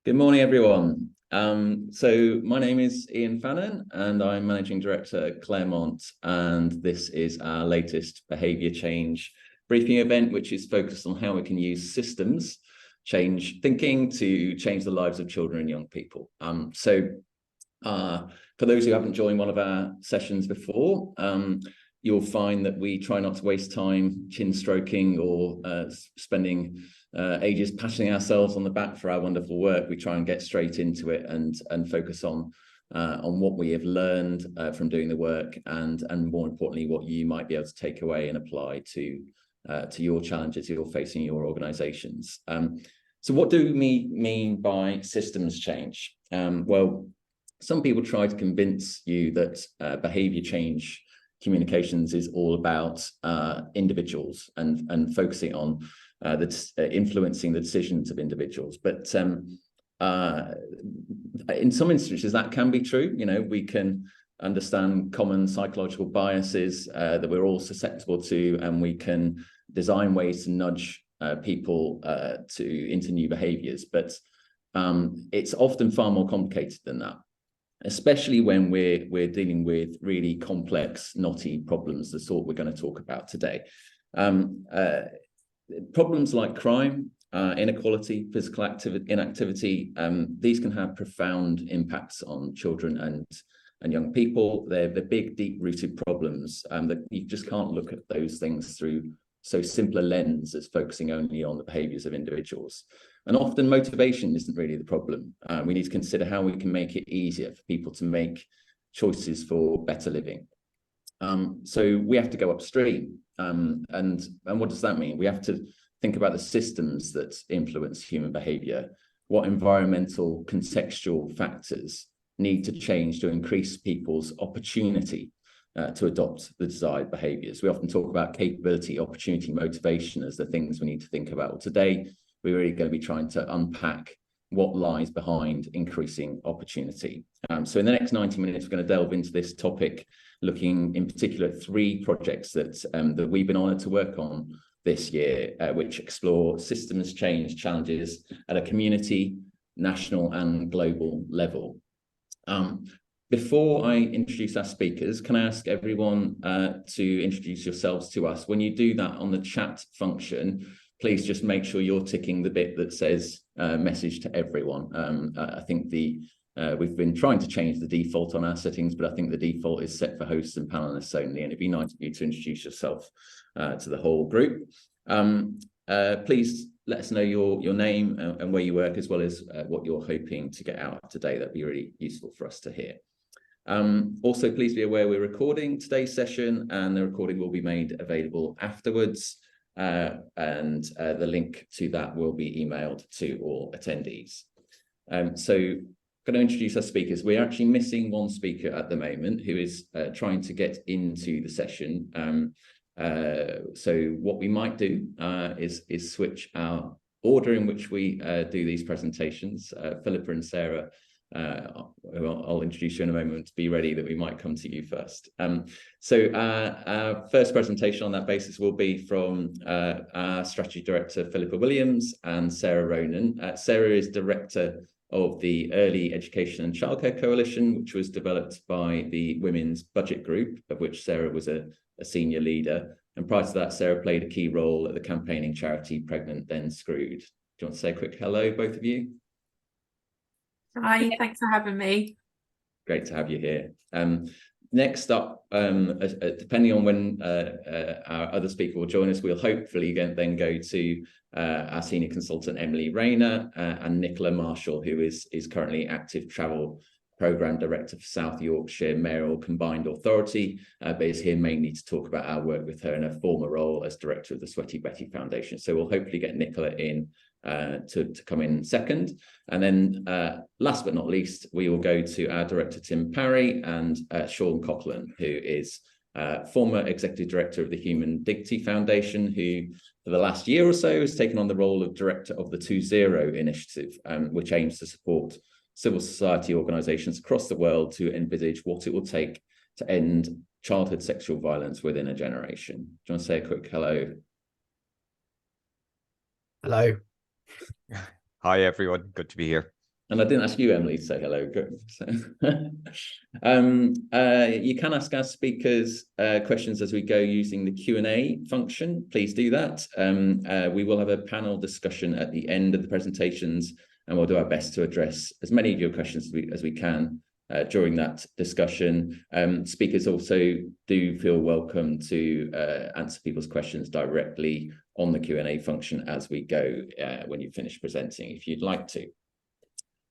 Good morning, everyone. So my name is Ian Fannin, and I'm Managing Director at Claremont, and this is our latest behaviour change briefing event, which is focused on how we can use systems change thinking to change the lives of children and young people. For those who haven't joined one of our sessions before, you'll find that we try not to waste time chin stroking or spending ages patting ourselves on the back for our wonderful work. We try and get straight into it and focus on what we have learned from doing the work, and more importantly, what you might be able to take away and apply to your challenges you're facing in your organizations. So what do we mean by systems change? Well, some people try to convince you that behavior change communications is all about individuals and focusing on influencing the decisions of individuals. But in some instances, that can be true. You know, we can understand common psychological biases that we're all susceptible to, and we can design ways to nudge people into new behaviors. But it's often far more complicated than that, especially when we're dealing with really complex, knotty problems, the sort we're going to talk about today. Problems like crime, inequality, physical inactivity, these can have profound impacts on children and young people. They're big, deep-rooted problems that you just can't look at those things through so simple a lens as focusing only on the behaviours of individuals. And often motivation isn't really the problem. We need to consider how we can make it easier for people to make choices for better living. So we have to go upstream. And what does that mean? We have to think about the systems that influence human behaviour. What environmental contextual factors need to change to increase people's opportunity to adopt the desired behaviours? We often talk about capability, opportunity, motivation as the things we need to think about. Well, today, we're really going to be trying to unpack what lies behind increasing opportunity. So in the next 90 minutes, we're going to delve into this topic, looking in particular at three projects that we've been honoured to work on this year, which explore systems change challenges at a community, national and global level. Before I introduce our speakers, can I ask everyone to introduce yourselves to us? When you do that on the chat function, please just make sure you're ticking the bit that says message to everyone. I think we've been trying to change the default on our settings, but I think the default is set for hosts and panelists only, and it'd be nice for you to introduce yourself to the whole group. Please let us know your name and where you work, as well as what you're hoping to get out of today. That'd be really useful for us to hear. Also, please be aware we're recording today's session, and the recording will be made available afterwards. And the link to that will be emailed to all attendees. So I'm going to introduce our speakers. We're actually missing one speaker at the moment who is trying to get into the session. So what we might do is switch our order in which we do these presentations. Philippa and Sarah, who I'll introduce you in a moment, be ready that we might come to you first. So our first presentation on that basis will be from our strategy director, Philippa Williams, and Sarah Ronan. Sarah is director of the Early Education and Childcare Coalition, which was developed by the Women's Budget Group, of which Sarah was a senior leader. And prior to that, Sarah played a key role at the campaigning charity Pregnant Then Screwed. Do you want to say a quick hello, both of you? Hi, thanks for having me. Great to have you here. Next up, depending on when our other speaker will join us, we'll hopefully then go to our senior consultant, Emily Rayner, and Nicola Marshall, who is currently active travel programme director for South Yorkshire Mayoral Combined Authority, but is here mainly to talk about our work with her in her former role as director of the Sweaty Betty Foundation. So we'll hopefully get Nicola in to come in second. And then last but not least, we will go to our director, Tim Parry, and Sean Coughlin, who is former executive director of the Human Dignity Foundation, who for the last year or so has taken on the role of director of the 2-0 initiative, which aims to support civil society organisations across the world to envisage what it will take to end childhood sexual violence within a generation. Do you want to say a quick hello? Hello. Hi, everyone. Good to be here. And I didn't ask you, Emily, to say hello. Good. So, you can ask our speakers questions as we go using the Q&A function. Please do that. We will have a panel discussion at the end of the presentations, and we'll do our best to address as many of your questions as we can during that discussion. Speakers also do feel welcome to answer people's questions directly on the Q&A function as we go when you finish presenting, if you'd like to.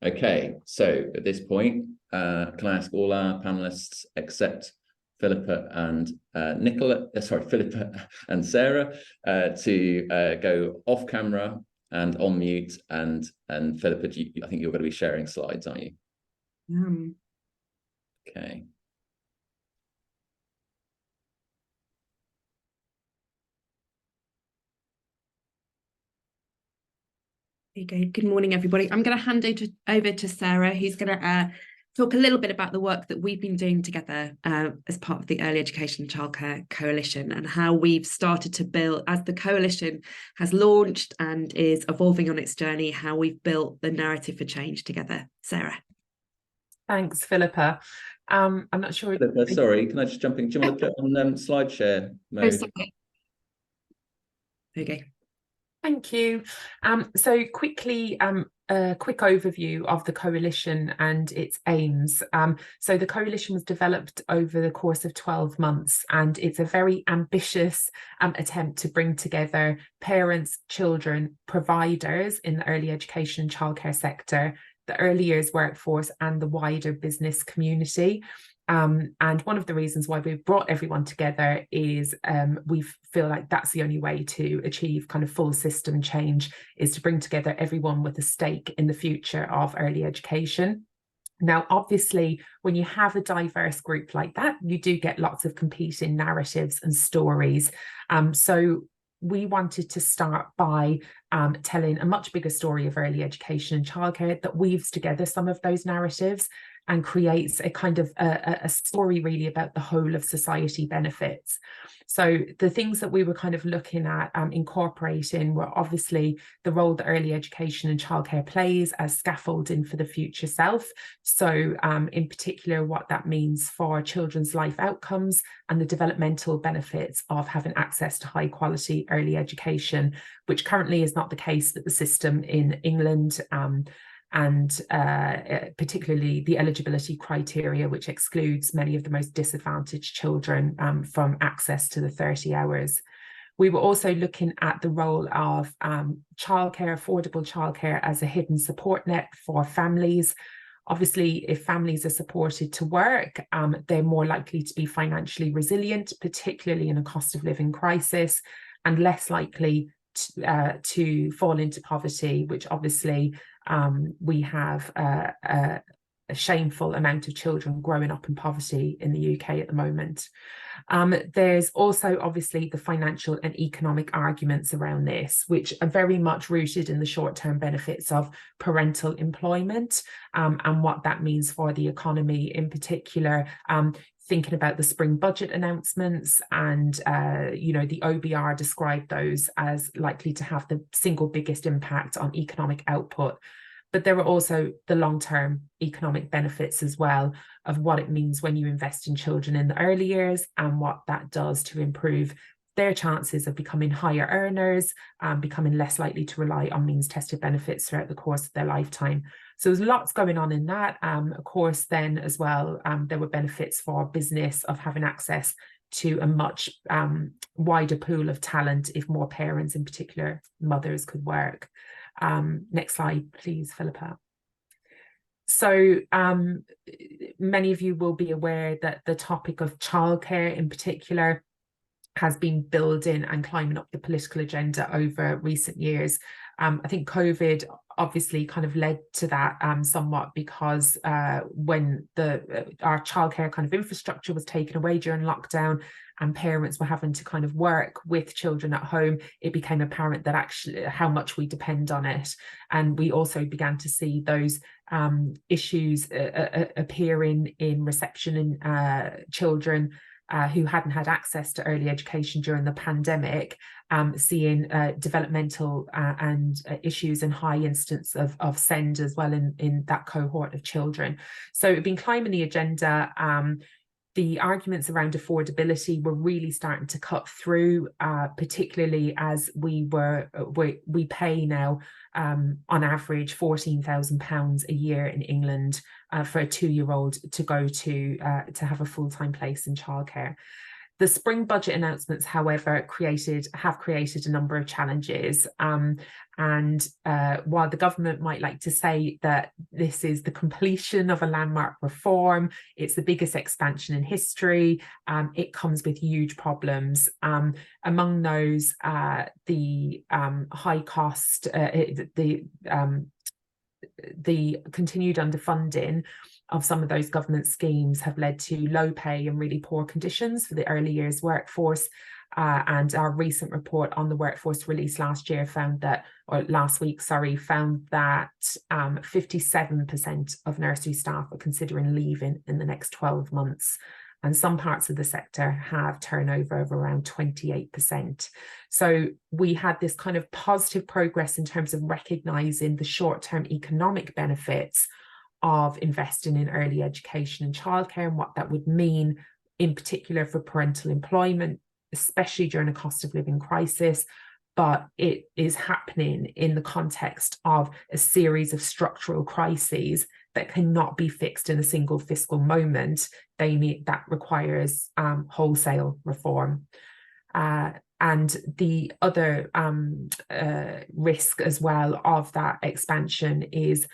Okay, so at this point, can I ask all our panelists except Philippa and Philippa and Sarah to go off camera and on mute, and Philippa, I think you're going to be sharing slides, aren't you? Okay. There you go. Good morning, everybody. I'm going to hand over to Sarah, who's going to talk a little bit about the work that we've been doing together as part of the Early Education and Childcare Coalition, and how we've started to build, as the coalition has launched and is evolving on its journey, how we've built the narrative for change together. Sarah. Thanks, Philippa. I'm not sure. Philippa, sorry, can I just jump in? Do you want to put on slide share mode? Oh, sorry. Okay. Thank you. So quickly, a quick overview of the coalition and its aims. So the coalition was developed over the course of 12 months, and it's a very ambitious attempt to bring together parents, children, providers in the early education and childcare sector, the early years workforce, and the wider business community. And one of the reasons why we've brought everyone together is we feel like that's the only way to achieve kind of full system change, is to bring together everyone with a stake in the future of early education. Now, obviously, when you have a diverse group like that, you do get lots of competing narratives and stories. So we wanted to start by telling a much bigger story of early education and childcare that weaves together some of those narratives and creates a kind of a story really about the whole of society benefits. So the things that we were kind of looking at incorporating were obviously the role that early education and childcare plays as scaffolding for the future self. So in particular, what that means for children's life outcomes and the developmental benefits of having access to high quality early education, which currently is not the case with the system in England, and particularly the eligibility criteria, which excludes many of the most disadvantaged children from access to the 30 hours. We were also looking at the role of childcare, affordable childcare, as a hidden support net for families. Obviously, if families are supported to work, they're more likely to be financially resilient, particularly in a cost of living crisis, and less likely to fall into poverty, which obviously we have a shameful amount of children growing up in poverty in the UK at the moment. There's also obviously the financial and economic arguments around this, which are very much rooted in the short-term benefits of parental employment and what that means for the economy in particular. Thinking about the spring budget announcements, and the OBR described those as likely to have the single biggest impact on economic output. But there are also the long-term economic benefits as well of what it means when you invest in children in the early years, and what that does to improve their chances of becoming higher earners, becoming less likely to rely on means-tested benefits throughout the course of their lifetime. So there's lots going on in that. Of course, then as well, there were benefits for business of having access to a much wider pool of talent if more parents, in particular mothers, could work. Next slide, please, Philippa. So many of you will be aware that the topic of childcare in particular has been building and climbing up the political agenda over recent years. I think COVID obviously kind of led to that somewhat, because when our childcare kind of infrastructure was taken away during lockdown and parents were having to kind of work with children at home, it became apparent that actually how much we depend on it. And we also began to see those issues appearing in reception in children, who hadn't had access to early education during the pandemic, seeing developmental and issues and high instance of SEND as well in that cohort of children. So it's been climbing the agenda. The arguments around affordability were really starting to cut through, particularly as we pay now on average £14,000 a year in England for a 2-year-old to go to have a full-time place in childcare. The spring budget announcements, however, have created a number of challenges. And while the government might like to say that this is the completion of a landmark reform, it's the biggest expansion in history, it comes with huge problems. Among those, the high cost, the continued underfunding of some of those government schemes have led to low pay and really poor conditions for the early years workforce. And our recent report on the workforce released last week, found that 57% of nursery staff are considering leaving in the next 12 months. And some parts of the sector have turnover of around 28%. So we had this kind of positive progress in terms of recognising the short-term economic benefits of investing in early education and childcare and what that would mean, in particular for parental employment, especially during a cost of living crisis. But it is happening in the context of a series of structural crises that cannot be fixed in a single fiscal moment. That requires wholesale reform. And the other risk as well of that expansion is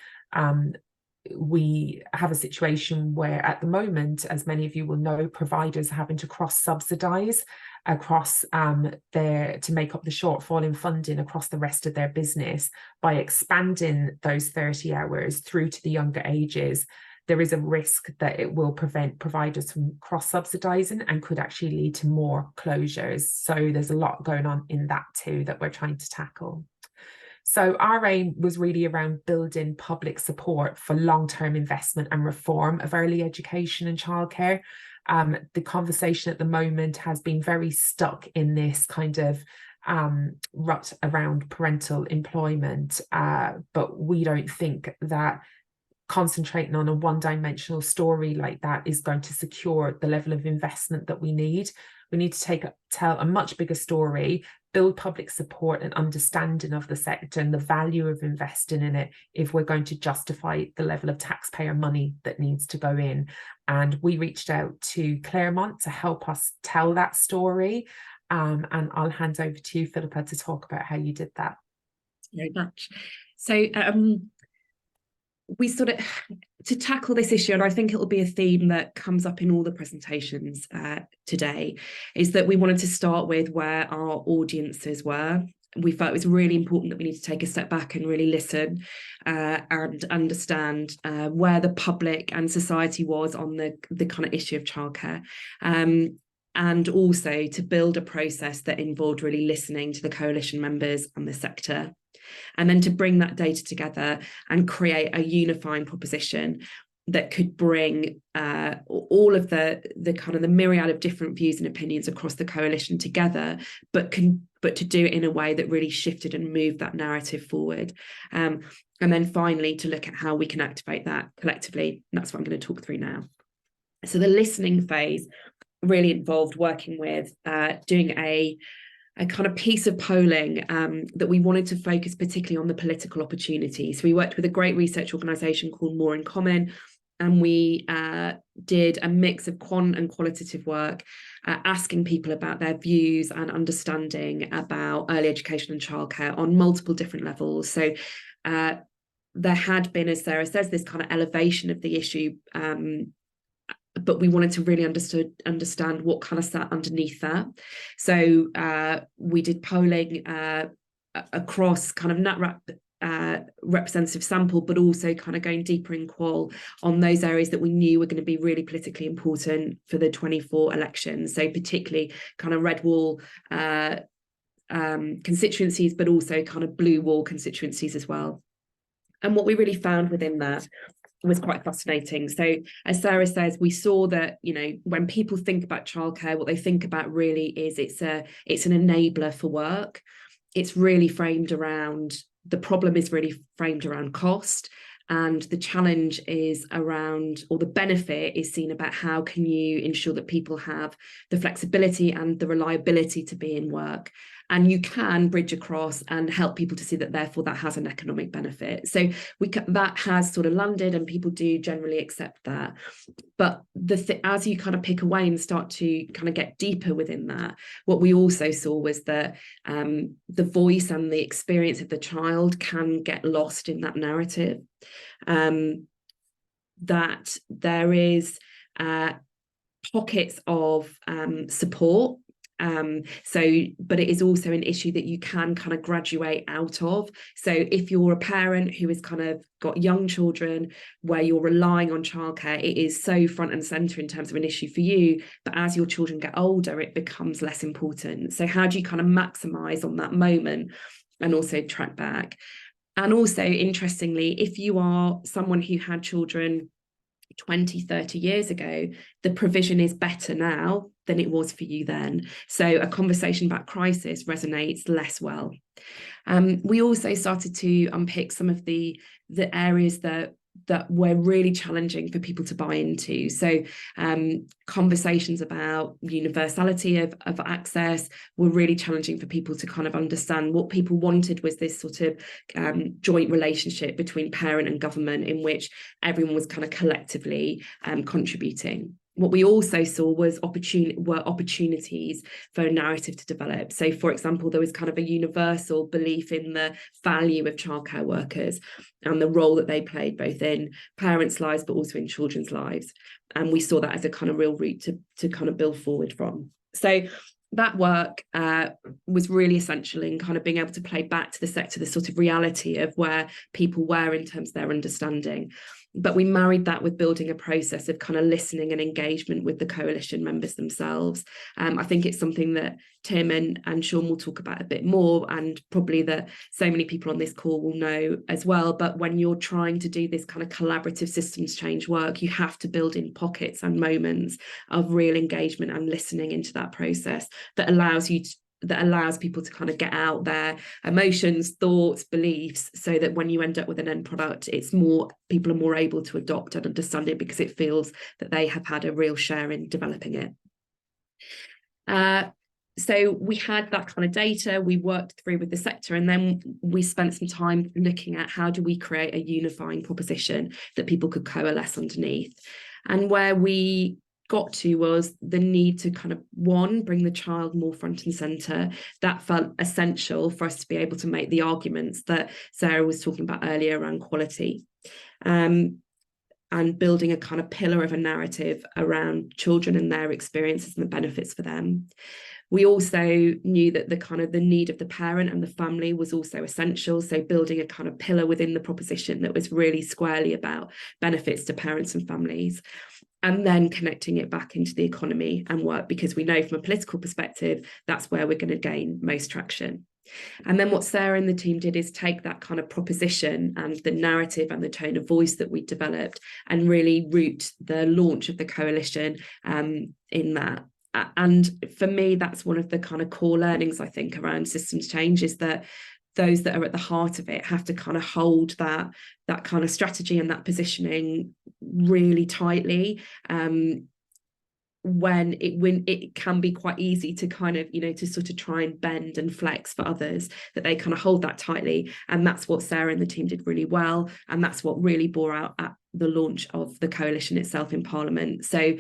we have a situation where at the moment, as many of you will know, providers are having to cross-subsidise across to make up the shortfall in funding across the rest of their business by expanding those 30 hours through to the younger ages. There is a risk that it will prevent providers from cross-subsidising and could actually lead to more closures. So there's a lot going on in that too that we're trying to tackle. So our aim was really around building public support for long-term investment and reform of early education and childcare. The conversation at the moment has been very stuck in this kind of rut around parental employment, but we don't think that concentrating on a one-dimensional story like that is going to secure the level of investment that we need. We need to tell a much bigger story, build public support and understanding of the sector and the value of investing in it if we're going to justify the level of taxpayer money that needs to go in. And we reached out to Claremont to help us tell that story. And I'll hand over to you, Philippa, to talk about how you did that. Very much. So we to tackle this issue, and I think it will be a theme that comes up in all the presentations today, is that we wanted to start with where our audiences were. We felt it was really important that we need to take a step back and really listen and understand where the public and society was on the kind of issue of childcare. And also to build a process that involved really listening to the coalition members and the sector, and then to bring that data together and create a unifying proposition that could bring all of the kind of the myriad of different views and opinions across the coalition together, but to do it in a way that really shifted and moved that narrative forward. And then finally to look at how we can activate that collectively. And that's what I'm going to talk through now. So the listening phase really involved working with doing a kind of piece of polling that we wanted to focus particularly on the political opportunity. So we worked with a great research organisation called More in Common, and we did a mix of quant and qualitative work, asking people about their views and understanding about early education and childcare on multiple different levels. So there had been, as Sarah says, this kind of elevation of the issue, but we wanted to really understand what kind of sat underneath that. So we did polling across kind of NatRap representative sample, but also kind of going deeper in qual on those areas that we knew were going to be really politically important for the 24 elections. So particularly kind of red wall constituencies, but also kind of blue wall constituencies as well. And what we really found within that was quite fascinating. So as Sarah says, we saw that, you know, when people think about childcare, what they think about really is it's an enabler for work. It's really framed around, the problem is really framed around cost, and the challenge is around, or the benefit is seen about how can you ensure that people have the flexibility and the reliability to be in work. And you can bridge across and help people to see that therefore that has an economic benefit. So that has sort of landed, and people do generally accept that. But as you kind of pick away and start to kind of get deeper within that, what we also saw was that the voice and the experience of the child can get lost in that narrative. That there is pockets of support. But it is also an issue that you can kind of graduate out of. So if you're a parent who has kind of got young children where you're relying on childcare, it is so front and center in terms of an issue for you. But as your children get older, it becomes less important. So how do you kind of maximize on that moment and also track back? And also, interestingly, if you are someone who had children 20, 30 years ago, the provision is better now than it was for you then. So a conversation about crisis resonates less well. We also started to unpick some of the areas that were really challenging for people to buy into. So conversations about universality of access were really challenging for people to kind of understand. What people wanted was this sort of joint relationship between parent and government in which everyone was kind of collectively contributing. What we also saw was opportunities for a narrative to develop. So, for example, there was kind of a universal belief in the value of childcare workers and the role that they played both in parents' lives but also in children's lives. And we saw that as a kind of real route to kind of build forward from. So that work was really essential in kind of being able to play back to the sector the sort of reality of where people were in terms of their understanding. But we married that with building a process of kind of listening and engagement with the coalition members themselves. I think it's something that Tim and Sean will talk about a bit more, and probably that so many people on this call will know as well. But when you're trying to do this kind of collaborative systems change work, you have to build in pockets and moments of real engagement and listening into that process that allows people to kind of get out their emotions, thoughts, beliefs, so that when you end up with an end product, people are more able to adopt and understand it because it feels that they have had a real share in developing it. So we had that kind of data, we worked through with the sector, and then we spent some time looking at how do we create a unifying proposition that people could coalesce underneath. And where we got to was the need to kind of, one, bring the child more front and centre. That felt essential for us to be able to make the arguments that Sarah was talking about earlier around quality, and building a kind of pillar of a narrative around children and their experiences and the benefits for them. We also knew that the need of the parent and the family was also essential. So building a kind of pillar within the proposition that was really squarely about benefits to parents and families. And then connecting it back into the economy and work, because we know from a political perspective, that's where we're going to gain most traction. And then what Sarah and the team did is take that kind of proposition and the narrative and the tone of voice that we developed and really root the launch of the coalition in that. And for me, that's one of the kind of core learnings, I think, around systems change, is that those that are at the heart of it have to kind of hold that kind of strategy and that positioning really tightly, when it can be quite easy to kind of, to sort of try and bend and flex for others, that they kind of hold that tightly. And that's what Sarah and the team did really well, and that's what really bore out at the launch of the coalition itself in Parliament. So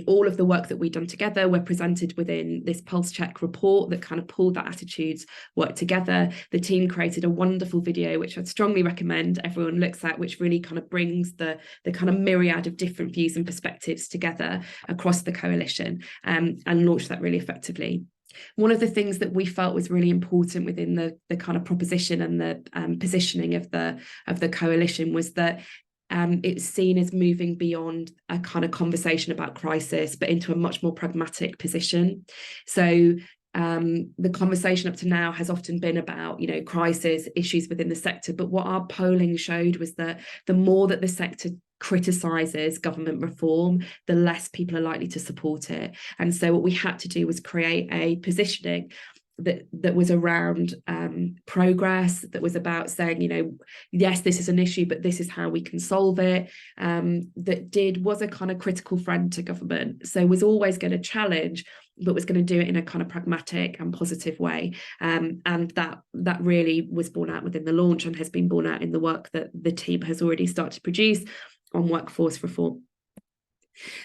all of the work that we've done together were presented within this pulse check report that kind of pulled that attitudes work together. The team created a wonderful video, which I'd strongly recommend everyone looks at, which really kind of brings the kind of myriad of different views and perspectives together across the coalition, and launched that really effectively. One of the things that we felt was really important within the kind of proposition and the positioning of the coalition was that it's seen as moving beyond a kind of conversation about crisis, but into a much more pragmatic position. So The conversation up to now has often been about, you know, crisis, issues within the sector. But what our polling showed was that the more that the sector criticises government reform, the less people are likely to support it. And so what we had to do was create a positioning that was around progress, that was about saying, you know, yes, this is an issue, but this is how we can solve it, was a kind of critical friend to government. So was always going to challenge, but was going to do it in a kind of pragmatic and positive way. And that really was borne out within the launch and has been borne out in the work that the team has already started to produce on workforce reform.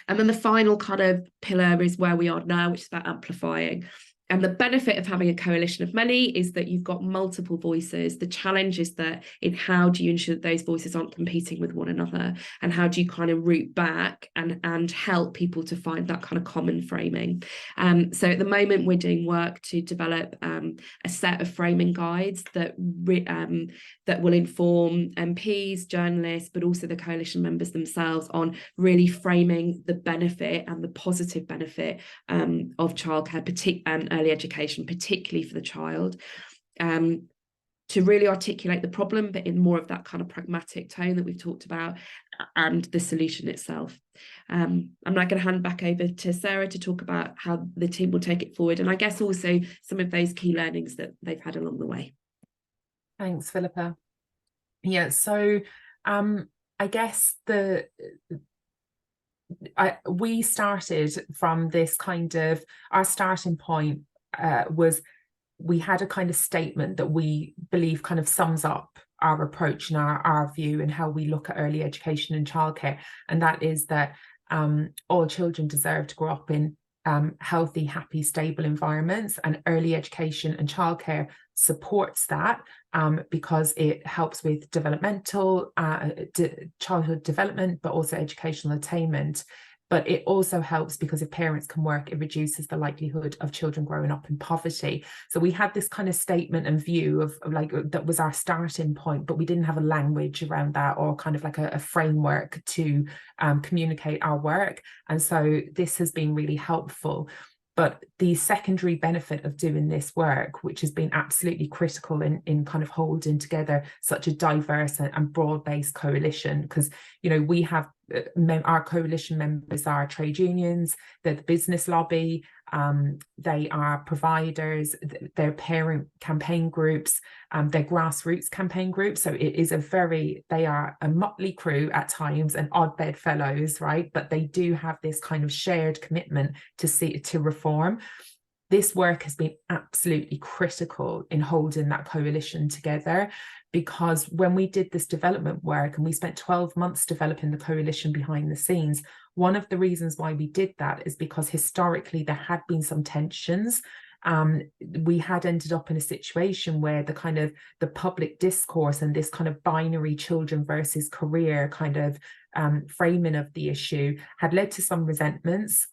And then the final kind of pillar is where we are now, which is about amplifying. And the benefit of having a coalition of many is that you've got multiple voices. The challenge is that in how do you ensure that those voices aren't competing with one another, and how do you kind of root back and help people to find that kind of common framing. So at the moment we're doing work to develop a set of framing guides that will inform MPs, journalists, but also the coalition members themselves on really framing the benefit and the positive benefit of childcare, and early education, particularly for the child, to really articulate the problem, but in more of that kind of pragmatic tone that we've talked about, and the solution itself. I'm now going to hand back over to Sarah to talk about how the team will take it forward, and I guess also some of those key learnings that they've had along the way. Thanks, Philippa. Yeah, so I guess we started from this kind of, our starting point was we had a kind of statement that we believe kind of sums up our approach and our view and how we look at early education and childcare, and that is that all children deserve to grow up in healthy, happy, stable environments, and early education and childcare supports that because it helps with developmental childhood development, but also educational attainment. But it also helps because if parents can work, it reduces the likelihood of children growing up in poverty. So we had this kind of statement and view of like, that was our starting point, but we didn't have a language around that, or kind of like a framework to communicate our work. And so this has been really helpful. But the secondary benefit of doing this work, which has been absolutely critical in kind of holding together such a diverse and broad-based coalition, because, you know, we have our coalition members are trade unions, they're the business lobby, they are providers, they're parent campaign groups, they're grassroots campaign groups. So it is they are a motley crew at times and odd bedfellows, right? But they do have this kind of shared commitment to reform. This work has been absolutely critical in holding that coalition together, because when we did this development work and we spent 12 months developing the coalition behind the scenes, one of the reasons why we did that is because historically there had been some tensions. We had ended up in a situation where the public discourse and this kind of binary children versus career kind of framing of the issue had led to some resentments,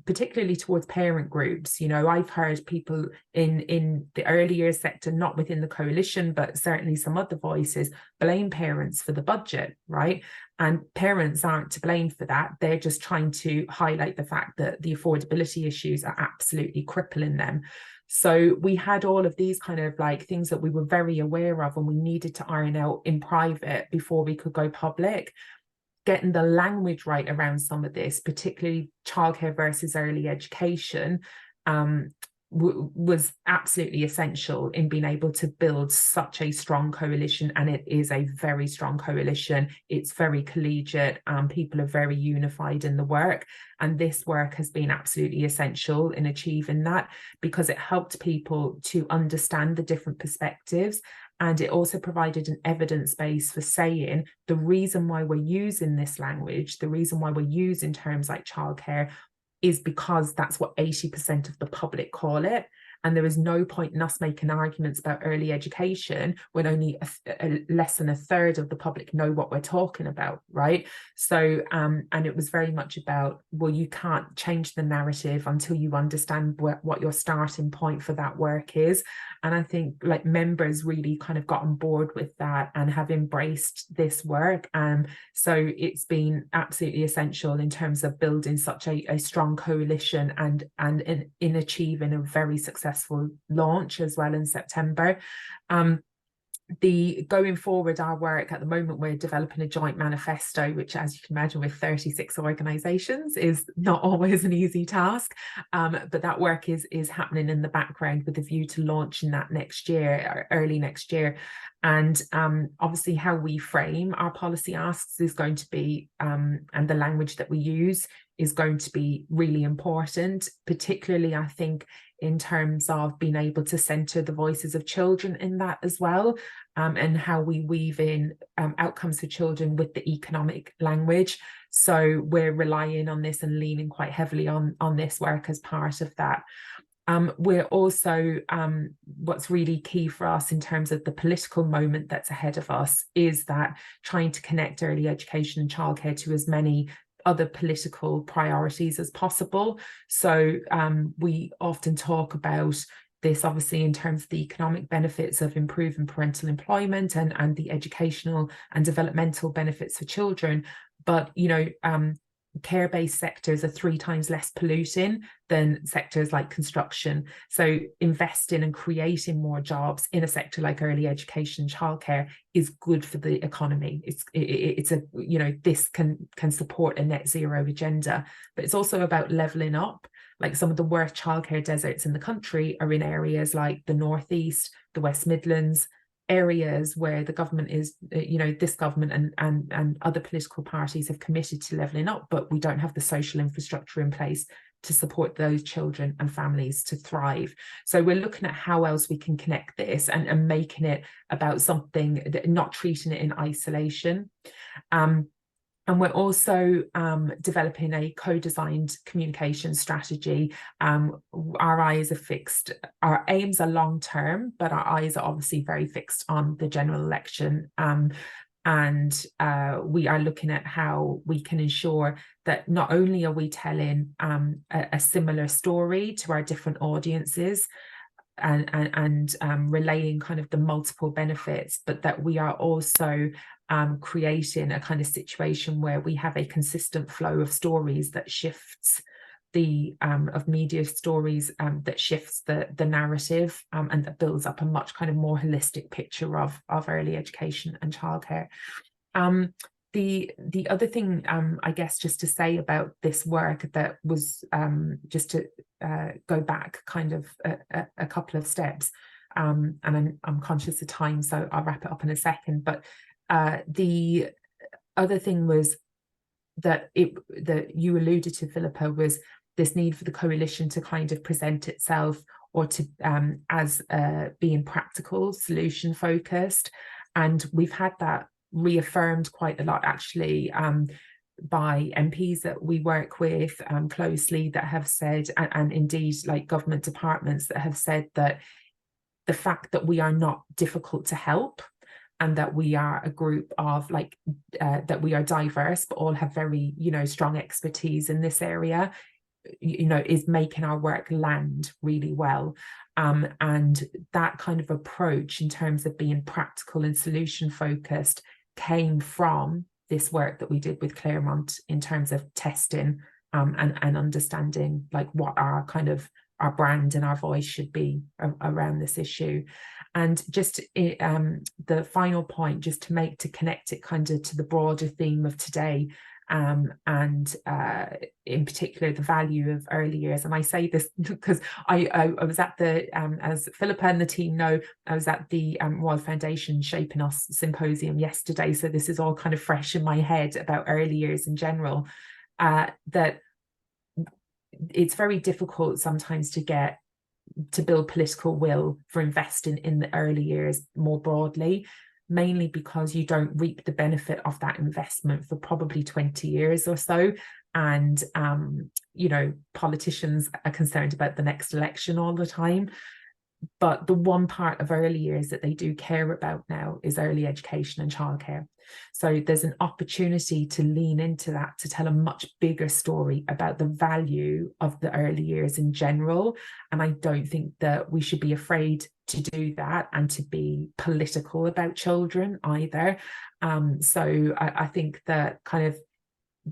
particularly towards parent groups. You know, I've heard people in the early years sector, not within the coalition, but certainly some other voices, blame parents for the budget, right? And parents aren't to blame for that. They're just trying to highlight the fact that the affordability issues are absolutely crippling them. So we had all of these kind of like things that we were very aware of and we needed to iron out in private before we could go public. Getting the language right around some of this, particularly childcare versus early education, was absolutely essential in being able to build such a strong coalition. And it is a very strong coalition. It's very collegiate. People are very unified in the work. And this work has been absolutely essential in achieving that, because it helped people to understand the different perspectives. And it also provided an evidence base for saying the reason why we're using this language, the reason why we're using terms like childcare, is because that's what 80% of the public call it. And there is no point in us making arguments about early education when only less than a third of the public know what we're talking about, right? So, and it was very much about, well, you can't change the narrative until you understand what your starting point for that work is. And I think like members really kind of got on board with that and have embraced this work. So it's been absolutely essential in terms of building such a strong coalition and in achieving a very successful successful launch as well in September. Going forward, our work at the moment, we're developing a joint manifesto, which, as you can imagine, with 36 organisations is not always an easy task, but that work is happening in the background with a view to launching that next year, early next year. And obviously how we frame our policy asks is going to be, and the language that we use is going to be really important, particularly I think in terms of being able to centre the voices of children in that as well, and how we weave in outcomes for children with the economic language. So we're relying on this and leaning quite heavily on this work as part of that. We're also, what's really key for us in terms of the political moment that's ahead of us is that trying to connect early education and childcare to as many other political priorities as possible. So we often talk about this obviously in terms of the economic benefits of improving parental employment and the educational and developmental benefits for children. But, you know, care-based sectors are 3 times less polluting than sectors like construction. So investing and creating more jobs in a sector like early education and childcare is good for the economy. It's a, you know, this can support a net zero agenda, but it's also about levelling up. Like some of the worst childcare deserts in the country are in areas like the Northeast, the West Midlands, areas where the government is, you know, this government and other political parties have committed to levelling up, but we don't have the social infrastructure in place to support those children and families to thrive. So we're looking at how else we can connect this and making it about something, not treating it in isolation. And we're also developing a co-designed communication strategy. Our eyes are fixed, our aims are long-term, but our eyes are obviously very fixed on the general election. And we are looking at how we can ensure that not only are we telling a similar story to our different audiences, and relaying kind of the multiple benefits, but that we are also creating a kind of situation where we have a consistent flow of stories that shifts the of media stories that shifts the narrative and that builds up a much kind of more holistic picture of early education and childcare. The other thing, I guess, just to say about this work that was just to go back kind of a couple of steps, and I'm conscious of time, so I'll wrap it up in a second. But the other thing was that you alluded to, Philippa, was this need for the coalition to kind of present itself or to as being practical, solution focused, and we've had that reaffirmed quite a lot actually by MPs that we work with closely that have said, and indeed like government departments that have said, that the fact that we are not difficult to help and that we are a group of like that we are diverse but all have very, you know, strong expertise in this area, you know, is making our work land really well. And that kind of approach in terms of being practical and solution focused came from this work that we did with Claremont in terms of testing and understanding like what our kind of our brand and our voice should be around this issue. And just the final point, just to connect it kind of to the broader theme of today, and in particular the value of early years. And I say this because I was at the as Philippa and the team know, I was at the Royal Foundation Shaping Us symposium yesterday, so this is all kind of fresh in my head about early years in general, that it's very difficult sometimes to build political will for investing in the early years more broadly, mainly because you don't reap the benefit of that investment for probably 20 years or so. And, you know, politicians are concerned about the next election all the time. But the one part of early years that they do care about now is early education and childcare. So there's an opportunity to lean into that, to tell a much bigger story about the value of the early years in general. And I don't think that we should be afraid to do that and to be political about children either. So I think that kind of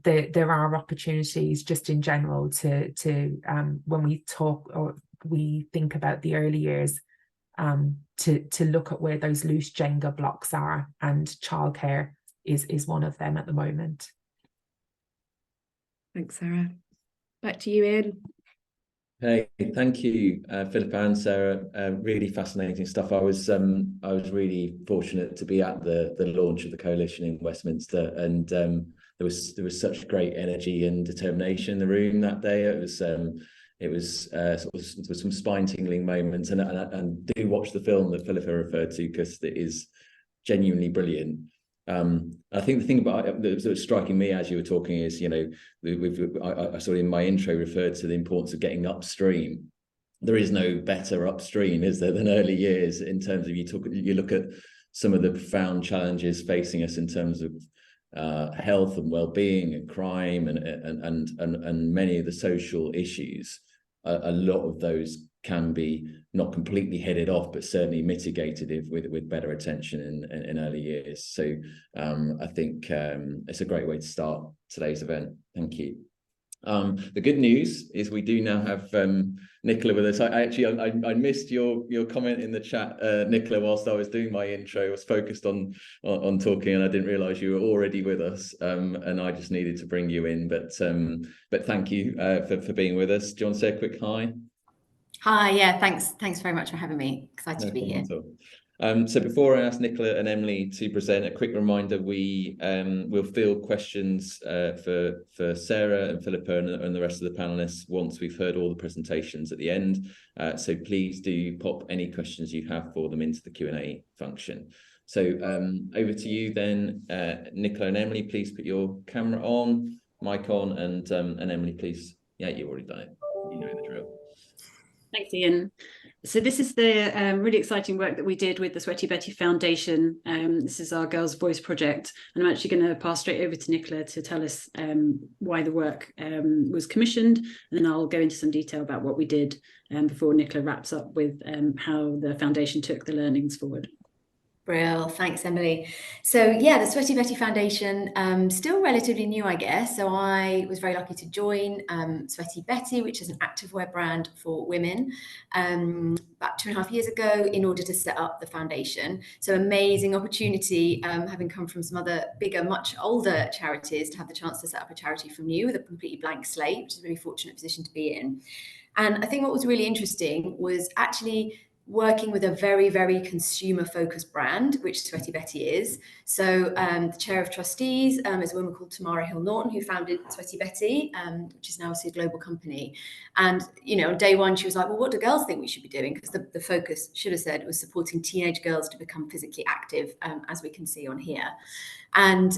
there are opportunities just in general to when we talk or we think about the early years, to look at where those loose Jenga blocks are, and childcare is one of them at the moment. Thanks, Sarah. Back to you, Ian. Hey, thank you, Philippa and Sarah. Really fascinating stuff. I was really fortunate to be at the launch of the coalition in Westminster, and there was such great energy and determination in the room that day. It was sort of some spine-tingling moments, and do watch the film that Philippa referred to, because it is genuinely brilliant. I think the thing about that was striking me as you were talking is, you know, I sort of in my intro referred to the importance of getting upstream. There is no better upstream, is there, than early years, in terms of you look at some of the profound challenges facing us in terms of health and well-being and crime and many of the social issues. A lot of those can be not completely headed off, but certainly mitigated with better attention in early years. So I think it's a great way to start today's event. Thank you. The good news is we do now have Nicola with us. I missed your comment in the chat, Nicola, whilst I was doing my intro. I was focused on talking, and I didn't realise you were already with us, and I just needed to bring you in. But thank you for being with us. Do you want to say a quick hi? Hi, yeah, thanks very much for having me. Excited to be here. So before I ask Nicola and Emily to present, a quick reminder: we'll field questions for Sarah and Philippa and the rest of the panelists once we've heard all the presentations at the end. So please do pop any questions you have for them into the Q&A function. So over to you then, Nicola and Emily. Please put your camera on, mic on, and Emily, please. Yeah, you've already done it. You know the drill. Thanks, Ian. So this is the really exciting work that we did with the Sweaty Betty Foundation. This is our Girls' Voice project, and I'm actually going to pass straight over to Nicola to tell us why the work was commissioned, and then I'll go into some detail about what we did before Nicola wraps up with how the foundation took the learnings forward. Brill, thanks, Emily. So yeah, the Sweaty Betty Foundation, still relatively new, I guess. So I was very lucky to join Sweaty Betty, which is an activewear brand for women, about 2.5 years ago, in order to set up the foundation. So amazing opportunity, having come from some other bigger, much older charities, to have the chance to set up a charity from new with a completely blank slate, which is a really fortunate position to be in. And I think what was really interesting was actually working with a very, very consumer-focused brand, which Sweaty Betty is. So the chair of trustees is a woman called Tamara Hill-Norton, who founded Sweaty Betty, which is now a global company. And, you know, on day one, she was like, well, what do girls think we should be doing? Because the focus, should have said, was supporting teenage girls to become physically active, as we can see on here. And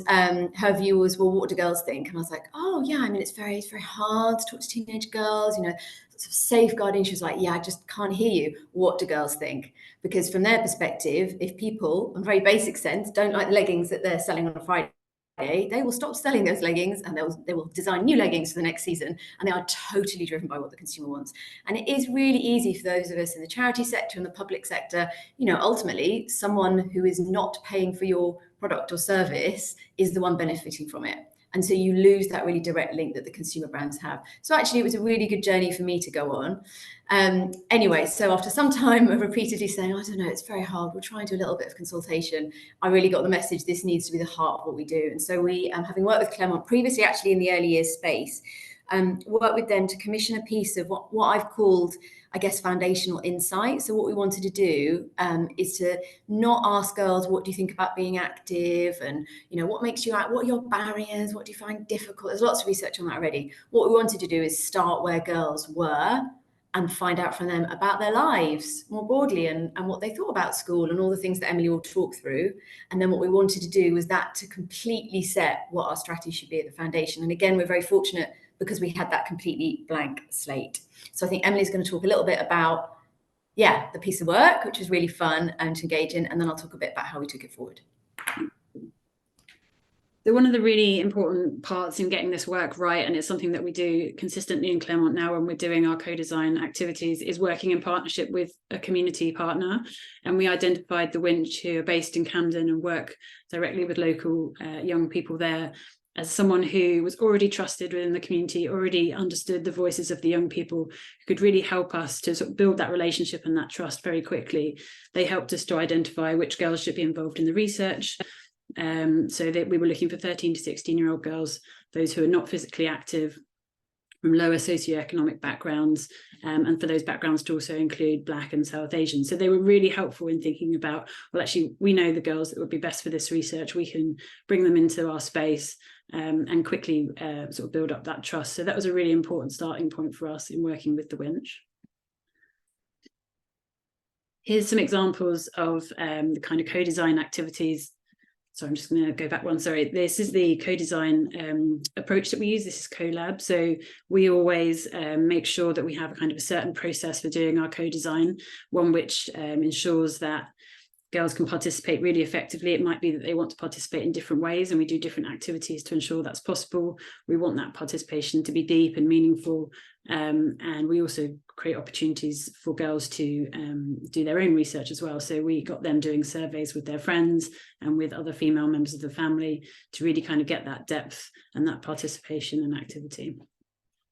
her view was, well, what do girls think? And I was like, oh, yeah, I mean, it's very hard to talk to teenage girls, you know, sort of safeguarding. She was like, yeah, I just can't hear you. What do girls think? Because from their perspective, if people, in very basic sense, don't like the leggings that they're selling on a Friday, they will stop selling those leggings, and they will design new leggings for the next season. And they are totally driven by what the consumer wants. And it is really easy for those of us in the charity sector and the public sector, you know, ultimately someone who is not paying for your product or service is the one benefiting from it. And so you lose that really direct link that the consumer brands have. So actually, it was a really good journey for me to go on. Anyway, so after some time of repeatedly saying, I don't know, it's very hard, we'll try and do a little bit of consultation, I really got the message, this needs to be the heart of what we do. And so we, having worked with Claremont previously, actually in the early years space, worked with them to commission a piece of what I've called, I guess, foundational insight. So what we wanted to do is to not ask girls, what do you think about being active? And, you know, what makes you act? What are your barriers? What do you find difficult? There's lots of research on that already. What we wanted to do is start where girls were and find out from them about their lives more broadly and what they thought about school and all the things that Emily will talk through. And then what we wanted to do was that to completely set what our strategy should be at the foundation. And again, we're very fortunate because we had that completely blank slate. So I think Emily's going to talk a little bit about, yeah, the piece of work, which is really fun and to engage in, and then I'll talk a bit about how we took it forward. So one of the really important parts in getting this work right, and it's something that we do consistently in Claremont now when we're doing our co-design activities, is working in partnership with a community partner. And we identified the Winch, who are based in Camden and work directly with local young people there. as someone who was already trusted within the community, already understood the voices of the young people, who could really help us to sort of build that relationship and that trust very quickly. They helped us to identify which girls should be involved in the research. So that we were looking for 13 to 16-year-old girls, those who are not physically active, from lower socioeconomic backgrounds, and for those backgrounds to also include Black and South Asian. So they were really helpful in thinking about, well, actually, we know the girls that would be best for this research. We can bring them into our space and quickly sort of build up that trust. So that was a really important starting point for us in working with the Winch. Here's some examples of the kind of co-design activities. So I'm just going to go back one. Sorry, this is the co-design approach that we use. This is CoLab. So we always make sure that we have a kind of a certain process for doing our co-design, one which ensures that girls can participate really effectively. It might be that they want to participate in different ways, and we do different activities to ensure that's possible. We want that participation to be deep and meaningful, and we also create opportunities for girls to do their own research as well. So we got them doing surveys with their friends and with other female members of the family to really kind of get that depth and that participation and activity.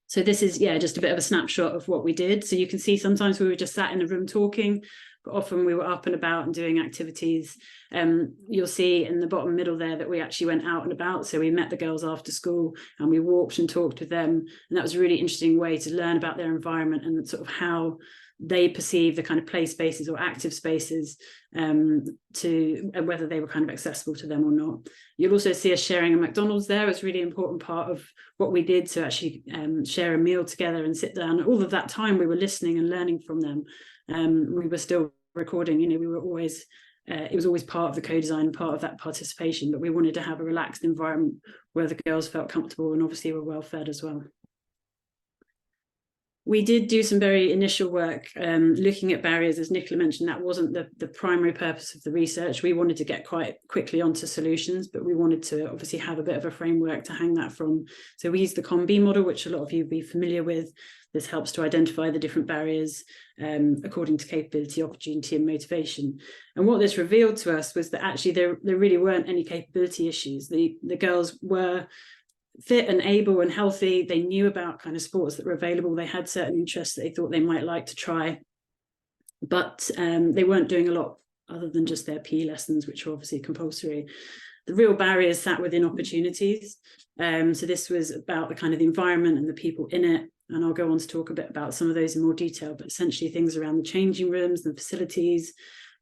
So this is, yeah, just a bit of a snapshot of what we did. So you can see sometimes we were just sat in a room talking, but often we were up and about and doing activities. You'll see in the bottom middle there that we actually went out and about. So we met the girls after school and we walked and talked with them. And that was a really interesting way to learn about their environment and sort of how they perceive the kind of play spaces or active spaces, to whether they were kind of accessible to them or not. You'll also see us sharing a McDonald's there. It's a really important part of what we did to actually share a meal together and sit down. All of that time we were listening and learning from them. We were still recording, you know, we were always, it was always part of the co-design, part of that participation, but we wanted to have a relaxed environment where the girls felt comfortable and obviously were well fed as well. We did do some very initial work looking at barriers. As Nicola mentioned, that wasn't the primary purpose of the research. We wanted to get quite quickly onto solutions, but we wanted to obviously have a bit of a framework to hang that from. So we used the COM-B model, which a lot of you will be familiar with. This helps to identify the different barriers according to capability, opportunity, and motivation. And what this revealed to us was that actually there really weren't any capability issues. The girls were fit and able and healthy. They knew about kind of sports that were available. They had certain interests that they thought they might like to try, but they weren't doing a lot other than just their PE lessons, which were obviously compulsory. The real barriers sat within opportunities. So this was about the kind of the environment and the people in it. And I'll go on to talk a bit about some of those in more detail, but essentially things around the changing rooms, the facilities,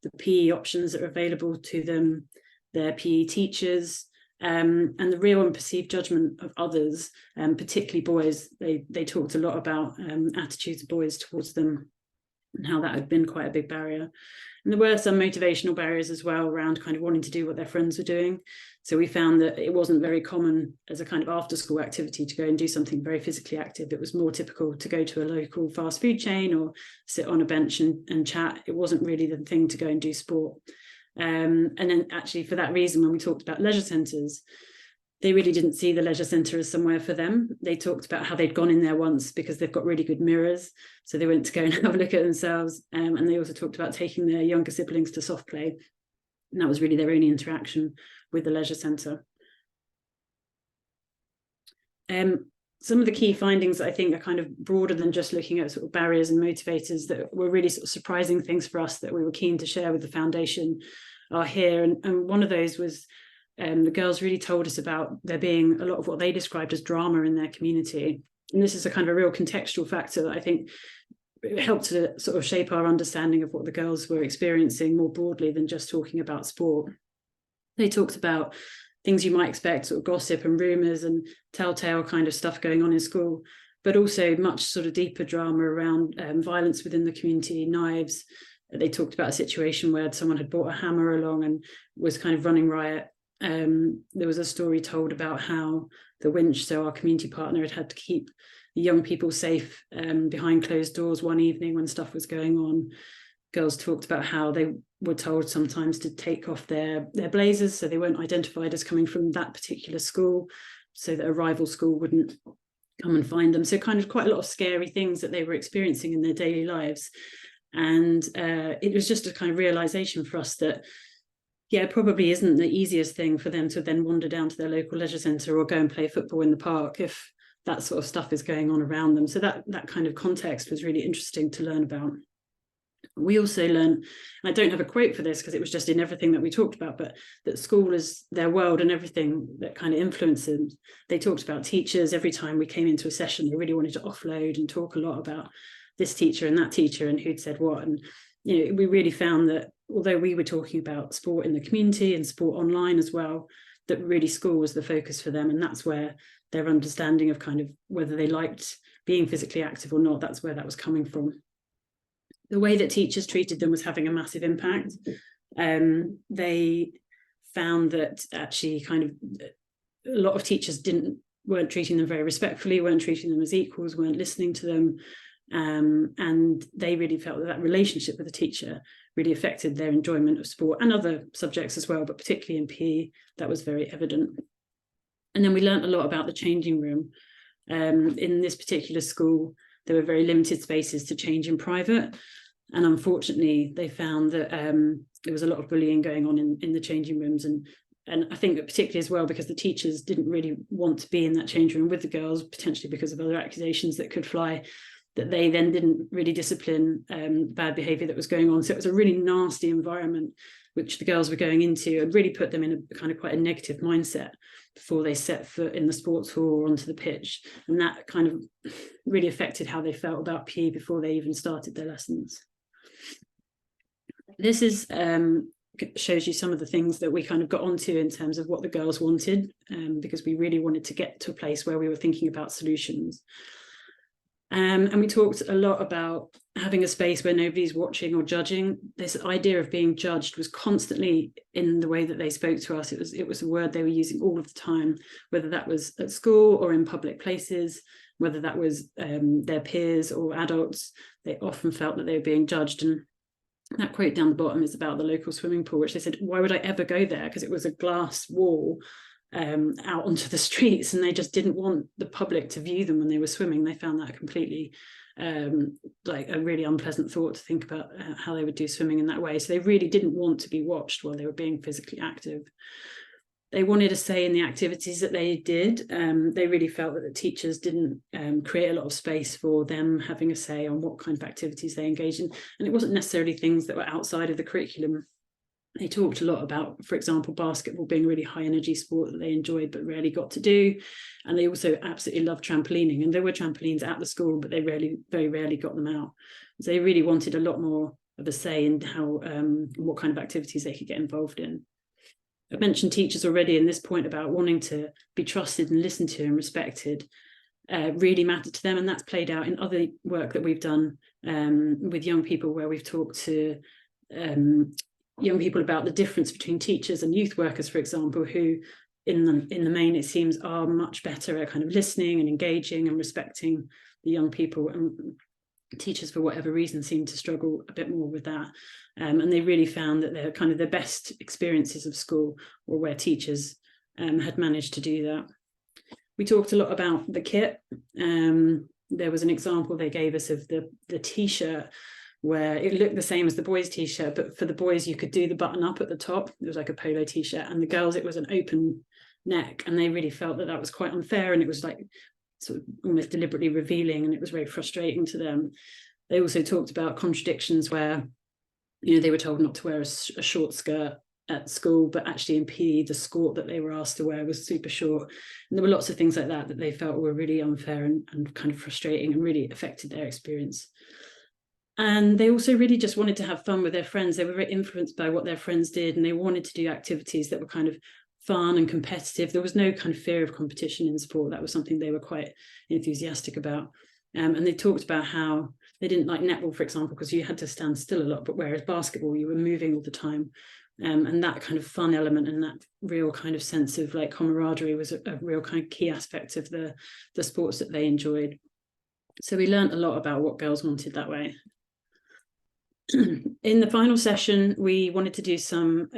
the PE options that are available to them, their PE teachers, and the real and perceived judgment of others, particularly boys. They talked a lot about attitudes of boys towards them and how that had been quite a big barrier. And there were some motivational barriers as well around kind of wanting to do what their friends were doing. So we found that it wasn't very common as a kind of after school activity to go and do something very physically active. It was more typical to go to a local fast food chain or sit on a bench and chat. It wasn't really the thing to go and do sport. And then actually for that reason, when we talked about leisure centres, they really didn't see the leisure centre as somewhere for them. They talked about how they'd gone in there once because they've got really good mirrors. So they went to go and have a look at themselves. And they also talked about taking their younger siblings to soft play. And that was really their only interaction with the leisure centre. Some of the key findings I think are kind of broader than just looking at sort of barriers and motivators that were really sort of surprising things for us that we were keen to share with the foundation are here. And one of those was the girls really told us about there being a lot of what they described as drama in their community. And this is a kind of a real contextual factor that I think helped to sort of shape our understanding of what the girls were experiencing more broadly than just talking about sport. They talked about things you might expect, sort of gossip and rumours and telltale kind of stuff going on in school, but also much sort of deeper drama around violence within the community, knives. They talked about a situation where someone had brought a hammer along and was kind of running riot. There was a story told about how the Winch, so our community partner, had to keep the young people safe behind closed doors one evening when stuff was going on. Girls talked about how they were told sometimes to take off their blazers so they weren't identified as coming from that particular school, so that a rival school wouldn't come and find them. So kind of quite a lot of scary things that they were experiencing in their daily lives. And it was just a kind of realization for us that yeah, it probably isn't the easiest thing for them to then wander down to their local leisure centre or go and play football in the park if that sort of stuff is going on around them. So that kind of context was really interesting to learn about. We also learned, and I don't have a quote for this because it was just in everything that we talked about, but that school is their world and everything that kind of influences them. They talked about teachers. Every time we came into a session, they really wanted to offload and talk a lot about this teacher and that teacher and who'd said what. And we really found that although we were talking about sport in the community and sport online as well, that really school was the focus for them. And that's where their understanding of kind of whether they liked being physically active or not, that's where that was coming from. The way that teachers treated them was having a massive impact. They found that actually kind of a lot of teachers weren't treating them very respectfully, weren't treating them as equals, weren't listening to them. And they really felt that relationship with the teacher really affected their enjoyment of sport and other subjects as well, but particularly in PE, that was very evident. And then we learned a lot about the changing room. In this particular school, there were very limited spaces to change in private. And unfortunately, they found that there was a lot of bullying going on in the changing rooms. And I think that particularly as well, because the teachers didn't really want to be in that changing room with the girls, potentially because of other accusations that could fly, that they then didn't really discipline bad behaviour that was going on. So it was a really nasty environment which the girls were going into and really put them in a kind of quite a negative mindset before they set foot in the sports hall or onto the pitch. And that kind of really affected how they felt about PE before they even started their lessons. This is shows you some of the things that we kind of got onto in terms of what the girls wanted, because we really wanted to get to a place where we were thinking about solutions. And we talked a lot about having a space where nobody's watching or judging. This idea of being judged was constantly in the way that they spoke to us. It was a word they were using all of the time, whether that was at school or in public places, whether that was their peers or adults. They often felt that they were being judged. And that quote down the bottom is about the local swimming pool, which they said, why would I ever go there? Because it was a glass wall out onto the streets, and they just didn't want the public to view them when they were swimming. They found that completely like a really unpleasant thought to think about how they would do swimming in that way. So they really didn't want to be watched while they were being physically active. They wanted a say in the activities that they did. They really felt that the teachers didn't create a lot of space for them having a say on what kind of activities they engaged in. And it wasn't necessarily things that were outside of the curriculum. They talked a lot about, for example, basketball being a really high energy sport that they enjoyed but rarely got to do. And they also absolutely loved trampolining. And there were trampolines at the school, but they very rarely got them out. So they really wanted a lot more of a say in how what kind of activities they could get involved in. I mentioned teachers already, and this point about wanting to be trusted and listened to and respected really mattered to them. And that's played out in other work that we've done with young people, where we've talked to young people about the difference between teachers and youth workers, for example, who in the main, it seems, are much better at kind of listening and engaging and respecting the young people. And teachers, for whatever reason, seem to struggle a bit more with that. And they really found that they're kind of the best experiences of school or where teachers had managed to do that. We talked a lot about the kit. There was an example they gave us of the t-shirt, where it looked the same as the boys' t-shirt, but for the boys you could do the button up at the top. It was like a polo t-shirt, and the girls it was an open neck, and they really felt that was quite unfair, and it was like sort of almost deliberately revealing, and it was very frustrating to them. They also talked about contradictions where, you know, they were told not to wear a short skirt at school, but actually in PE the skirt that they were asked to wear was super short. And there were lots of things like that they felt were really unfair and kind of frustrating and really affected their experience. And they also really just wanted to have fun with their friends. They were very influenced by what their friends did, and they wanted to do activities that were kind of fun and competitive. There was no kind of fear of competition in sport. That was something they were quite enthusiastic about. And they talked about how they didn't like netball, for example, because you had to stand still a lot, but whereas basketball, you were moving all the time. And that kind of fun element and that real kind of sense of like camaraderie was a real kind of key aspect of the sports that they enjoyed. So we learned a lot about what girls wanted that way. In the final session, we wanted to do some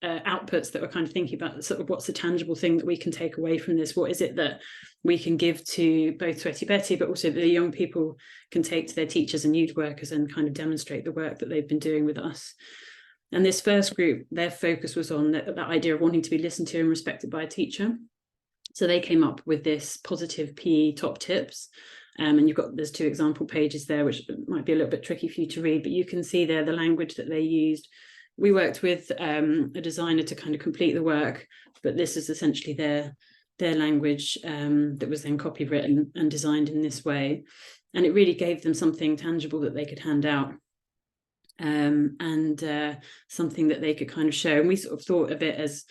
outputs that were kind of thinking about sort of what's the tangible thing that we can take away from this. What is it that we can give to both Sweaty Betty, but also the young people can take to their teachers and youth workers and kind of demonstrate the work that they've been doing with us. And this first group, their focus was on that idea of wanting to be listened to and respected by a teacher. So they came up with this positive PE top tips. And there's 2 example pages there, which might be a little bit tricky for you to read, but you can see there the language that they used. We worked with a designer to kind of complete the work, but this is essentially their language that was then copywritten and designed in this way. And it really gave them something tangible that they could hand out. And something that they could kind of show. And we sort of thought of it as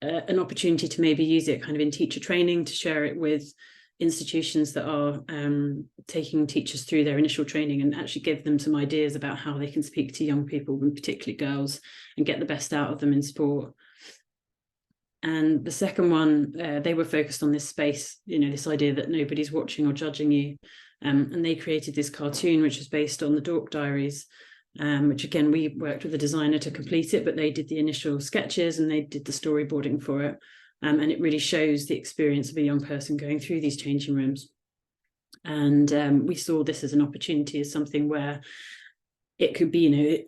an opportunity to maybe use it kind of in teacher training, to share it with institutions that are taking teachers through their initial training, and actually give them some ideas about how they can speak to young people, and particularly girls, and get the best out of them in sport. And the second one, they were focused on this space, this idea that nobody's watching or judging you. And they created this cartoon, which was based on the Dork Diaries, which again, we worked with a designer to complete it, but they did the initial sketches and they did the storyboarding for it. And it really shows the experience of a young person going through these changing rooms. And we saw this as an opportunity, as something where it could be,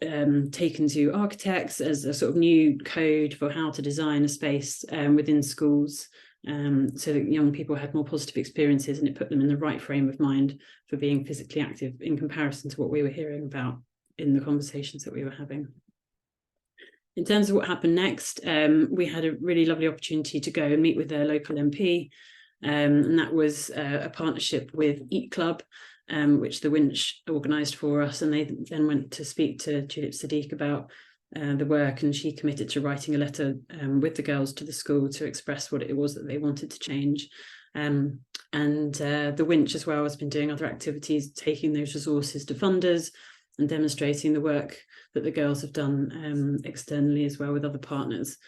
taken to architects as a sort of new code for how to design a space within schools, so that young people had more positive experiences, and it put them in the right frame of mind for being physically active in comparison to what we were hearing about in the conversations that we were having. In terms of what happened next, we had a really lovely opportunity to go and meet with their local MP, and that was a partnership with Eat Club, which the Winch organised for us, and they then went to speak to Tulip Sadiq about the work, and she committed to writing a letter with the girls to the school to express what it was that they wanted to change. And the Winch as well has been doing other activities, taking those resources to funders and demonstrating the work that the girls have done externally as well with other partners.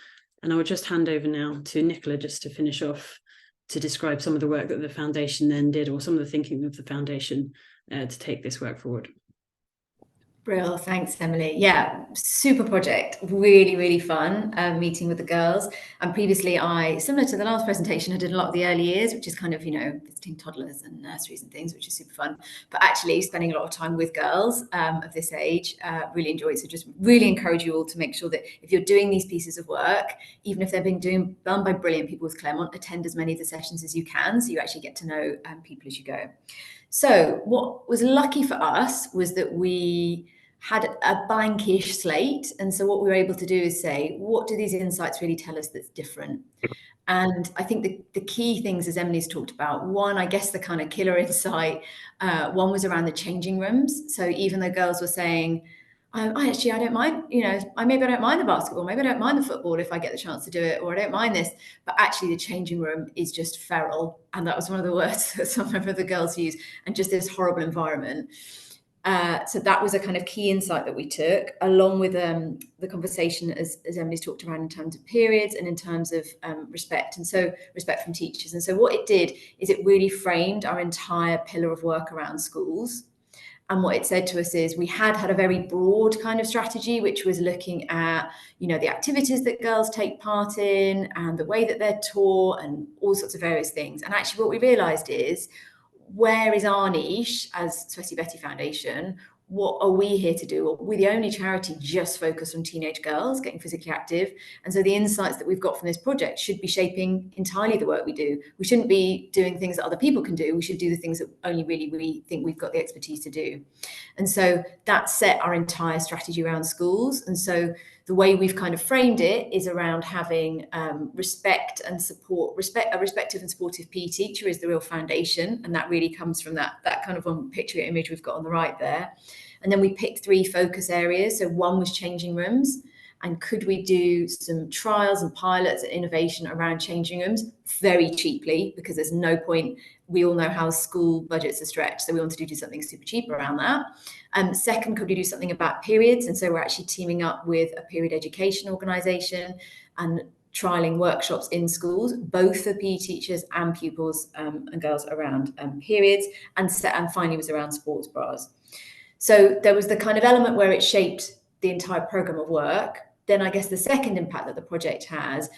And I will just hand over now to Nicola just to finish off, to describe some of the work that the foundation then did, or some of the thinking of the foundation to take this work forward. Brill, thanks, Emily. Yeah, super project, really, really fun meeting with the girls. And previously, similar to the last presentation, I did a lot of the early years, which is kind of, visiting toddlers and nurseries and things, which is super fun. But actually spending a lot of time with girls of this age, really enjoy it. So just really encourage you all to make sure that if you're doing these pieces of work, even if they're being done by brilliant people with Claremont, attend as many of the sessions as you can, so you actually get to know people as you go. So what was lucky for us was that we had a blankish slate. And so what we were able to do is say, what do these insights really tell us that's different? And I think the key things, as Emily's talked about, one, I guess the kind of killer insight, one was around the changing rooms. So even though girls were saying, I don't mind, maybe I don't mind the basketball, maybe I don't mind the football if I get the chance to do it, or I don't mind this, but actually the changing room is just feral. And that was one of the words that some of the girls used, and just this horrible environment. So that was a kind of key insight that we took, along with the conversation as Emily's talked around in terms of periods and in terms of respect, and so respect from teachers. And so what it did is it really framed our entire pillar of work around schools. And what it said to us is we had a very broad kind of strategy, which was looking at, the activities that girls take part in and the way that they're taught and all sorts of various things. And actually what we realised is, where is our niche as Sweaty Betty Foundation? What are we here to do? We're the only charity just focused on teenage girls getting physically active. And so the insights that we've got from this project should be shaping entirely the work we do. We shouldn't be doing things that other people can do. We should do the things that only really we think we've got the expertise to do. And so that set our entire strategy around schools. And so the way we've kind of framed it is around having respect and support. A respectful and supportive PE teacher is the real foundation, and that really comes from that kind of one picture image we've got on the right there. And then we picked 3 focus areas. So one was changing rooms, and could we do some trials and pilots and innovation around changing rooms very cheaply, because there's no point. We all know how school budgets are stretched, so we wanted to do something super cheap around that. Second, could we do something about periods? And so we're actually teaming up with a period education organisation and trialling workshops in schools, both for PE teachers and pupils and girls around periods, and finally was around sports bras. So there was the kind of element where it shaped the entire programme of work, then I guess the second impact that the project had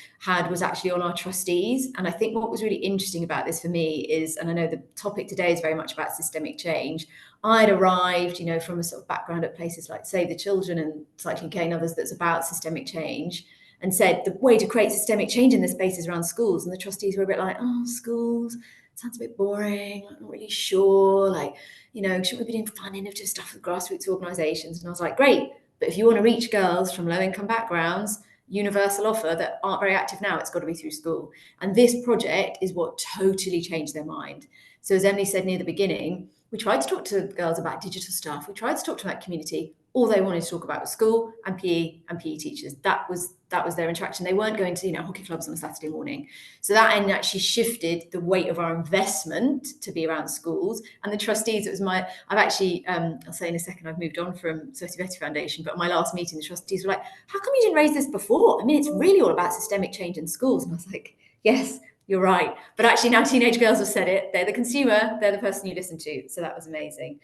was actually on our trustees. And I think what was really interesting about this for me is, and I know the topic today is very much about systemic change. I'd arrived, you know, from a sort of background at places like Save the Children and Cycling Care and others that's about systemic change, and said the way to create systemic change in this space is around schools. And the trustees were a bit like, oh, schools, sounds a bit boring. I'm not really sure. Like, you know, should we be doing fun, innovative stuff with grassroots organisations? And I was like, great. But if you want to reach girls from low-income backgrounds, universal offer that aren't very active now, it's got to be through school. And this project is what totally changed their mind. So as Emily said near the beginning, we tried to talk to girls about digital stuff. We tried to talk to them about community. All they wanted to talk about was school and PE teachers. That was their interaction. They weren't going to, you know, hockey clubs on a Saturday morning. So that end actually shifted the weight of our investment to be around schools. And the trustees, I've actually, I'll say in a second, I've moved on from Sweaty Betty Foundation, but at my last meeting, the trustees were like, how come you didn't raise this before? I mean, it's really all about systemic change in schools. And I was like, yes, you're right. But actually now teenage girls have said it. They're the consumer. They're the person you listen to. So that was amazing.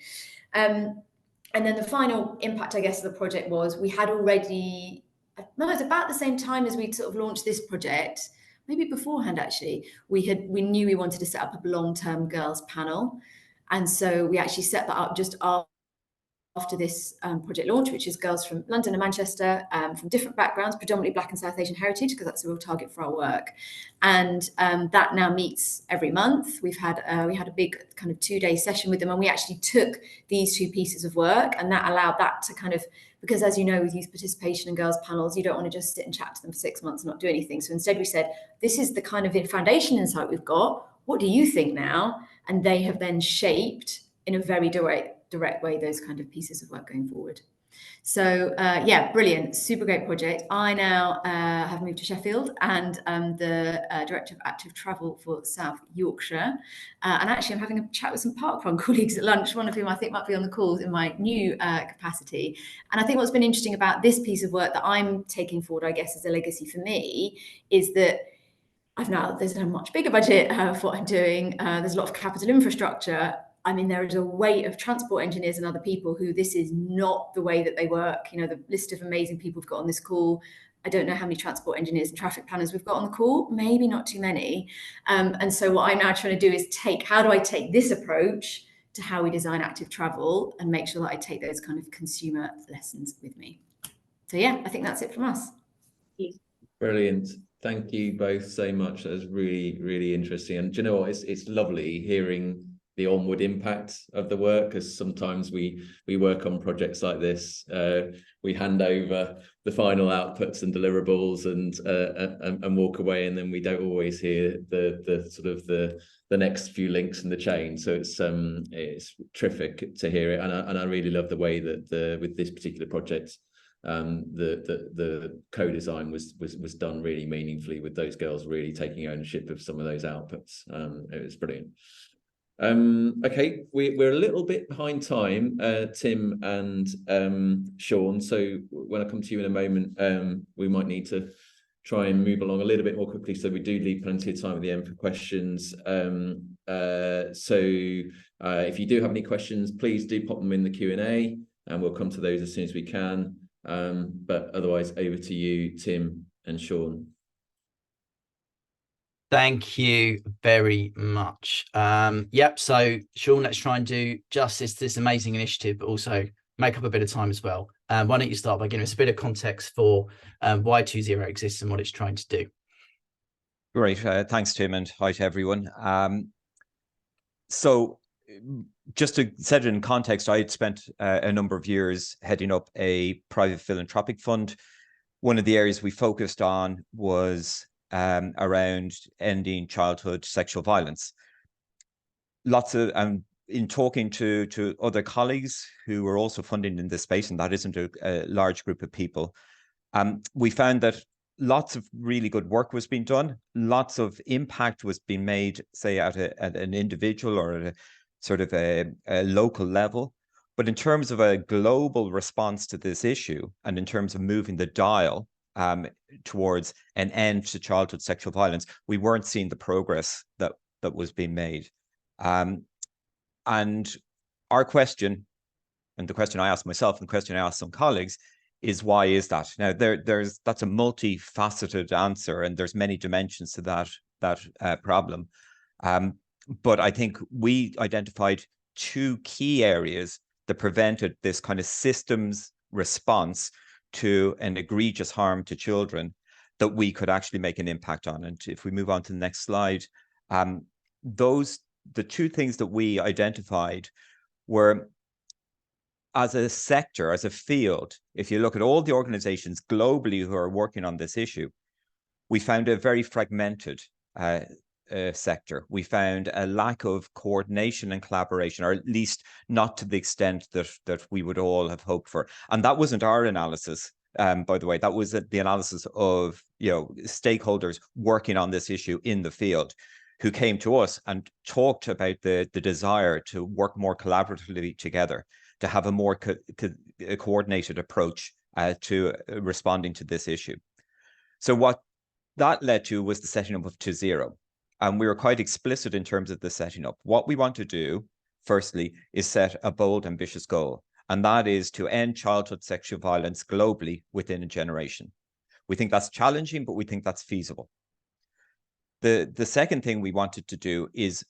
And then the final impact, I guess, of the project was we had already, no, it was about the same time as we sort of launched this project, maybe beforehand actually, we knew we wanted to set up a long-term girls panel. And so we actually set that up just after this project launch, which is girls from London and Manchester, from different backgrounds, predominantly Black and South Asian heritage, because that's a real target for our work. And that now meets every month. We had a big kind of 2-day session with them, and we actually took these 2 pieces of work, and that allowed that to kind of, because as you know, with youth participation and girls panels, you don't want to just sit and chat to them for 6 months and not do anything. So instead we said, this is the kind of foundation insight we've got. What do you think now? And they have then shaped in a very direct way those kind of pieces of work going forward. So yeah, brilliant, super great project. I now have moved to Sheffield, and I'm the Director of Active Travel for South Yorkshire. And actually I'm having a chat with some parkrun colleagues at lunch, one of whom I think might be on the call in my new capacity. And I think what's been interesting about this piece of work that I'm taking forward, I guess, as a legacy for me, is that there's a much bigger budget for what I'm doing. There's a lot of capital infrastructure. I mean, there is a weight of transport engineers and other people who this is not the way that they work. You know, the list of amazing people we've got on this call, I don't know how many transport engineers and traffic planners we've got on the call, maybe not too many. And so what I'm now trying to do is how do I take this approach to how we design active travel and make sure that I take those kind of consumer lessons with me. So yeah, I think that's it from us. Brilliant. Thank you both so much. That was really, really interesting. And do you know what? It's lovely hearing the onward impact of the work, because sometimes we work on projects like this, we hand over the final outputs and deliverables and walk away, and then we don't always hear the sort of the next few links in the chain. So it's terrific to hear it, and I really love the way that with this particular project, the co-design was done really meaningfully, with those girls really taking ownership of some of those outputs. It was brilliant. Okay, we're a little bit behind time, Tim and Sean, so when I come to you in a moment, we might need to try and move along a little bit more quickly, so we do leave plenty of time at the end for questions. So if you do have any questions, please do pop them in the Q&A, and we'll come to those as soon as we can. But otherwise, over to you, Tim and Sean. Thank you very much. Yep, so Sean, let's try and do justice to this amazing initiative, but also make up a bit of time as well. Why don't you start by giving us a bit of context for why 2.0 exists and what it's trying to do. Great, thanks Tim, and hi to everyone. So just to set it in context, I had spent a number of years heading up a private philanthropic fund. One of the areas we focused on was around ending childhood sexual violence. Lots of in talking to other colleagues who were also funding in this space, and that isn't a large group of people, we found that lots of really good work was being done, lots of impact was being made, say at an individual or at a sort of a local level. But in terms of a global response to this issue, and in terms of moving the dial towards an end to childhood sexual violence, we weren't seeing the progress that was being made. And our question, and the question I asked myself and the question I asked some colleagues, is why is that? Now that's a multifaceted answer, and there's many dimensions to that problem. But I think we identified two key areas that prevented this kind of systems response to an egregious harm to children that we could actually make an impact on. And if we move on to the next slide, the two things that we identified were, as a sector, as a field, if you look at all the organizations globally who are working on this issue, we found a very fragmented sector. We found a lack of coordination and collaboration, or at least not to the extent that we would all have hoped for. And that wasn't our analysis, by the way. That was the analysis of stakeholders working on this issue in the field, who came to us and talked about the desire to work more collaboratively together, to have a more coordinated approach to responding to this issue. So what that led to was the setting up of 2-0. And we were quite explicit in terms of the setting up. What we want to do, firstly, is set a bold, ambitious goal. And that is to end childhood sexual violence globally within a generation. We think that's challenging, but we think that's feasible. The second thing we wanted to do is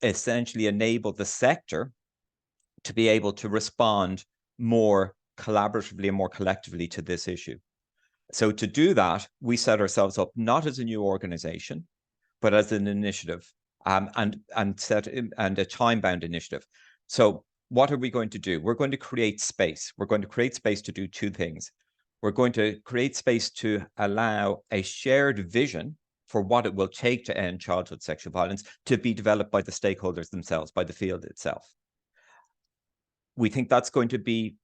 essentially enable the sector to be able to respond more collaboratively and more collectively to this issue. So to do that, we set ourselves up not as a new organization, but as an initiative, and a time-bound initiative. So what are we going to do? We're going to create space. We're going to create space to do two things. We're going to create space to allow a shared vision for what it will take to end childhood sexual violence to be developed by the stakeholders themselves, by the field itself. We think that's going to be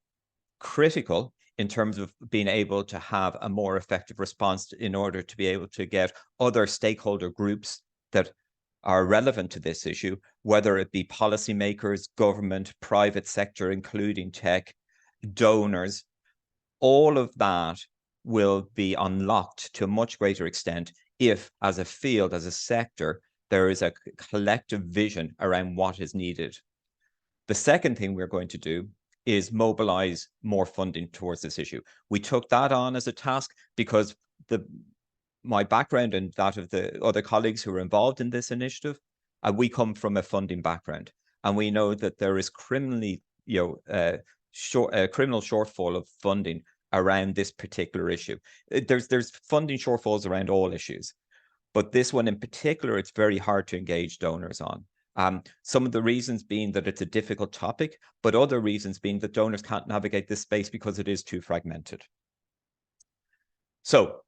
critical in terms of being able to have a more effective response in order to be able to get other stakeholder groups that are relevant to this issue, whether it be policymakers, government, private sector, including tech, donors. All of that will be unlocked to a much greater extent if, as a field, as a sector, there is a collective vision around what is needed. The second thing we're going to do is mobilize more funding towards this issue. We took that on as a task because my background and that of the other colleagues who are involved in this initiative, we come from a funding background, and we know that there is criminal shortfall of funding around this particular issue. There's funding shortfalls around all issues, but this one in particular, it's very hard to engage donors on. Some of the reasons being that it's a difficult topic, but other reasons being that donors can't navigate this space because it is too fragmented. So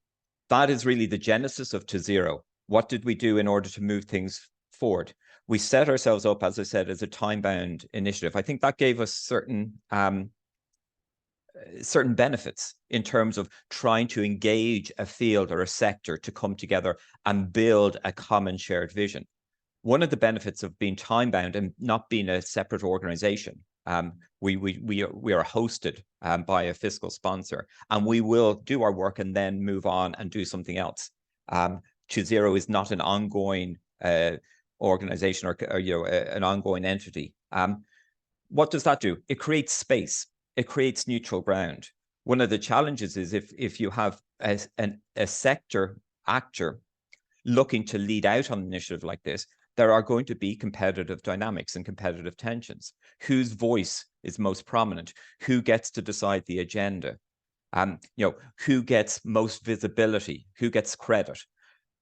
that is really the genesis of 2-0. What did we do in order to move things forward? We set ourselves up, as I said, as a time-bound initiative. I think that gave us certain benefits in terms of trying to engage a field or a sector to come together and build a common shared vision. One of the benefits of being time-bound and not being a separate organization, we are hosted by a fiscal sponsor, and we will do our work and then move on and do something else. 2-0 is not an ongoing organization or an ongoing entity. What does that do? It creates space. It creates neutral ground. One of the challenges is if you have a sector actor looking to lead out on an initiative like this, there are going to be competitive dynamics and competitive tensions. Whose voice is most prominent? Who gets to decide the agenda? Who gets most visibility? Who gets credit?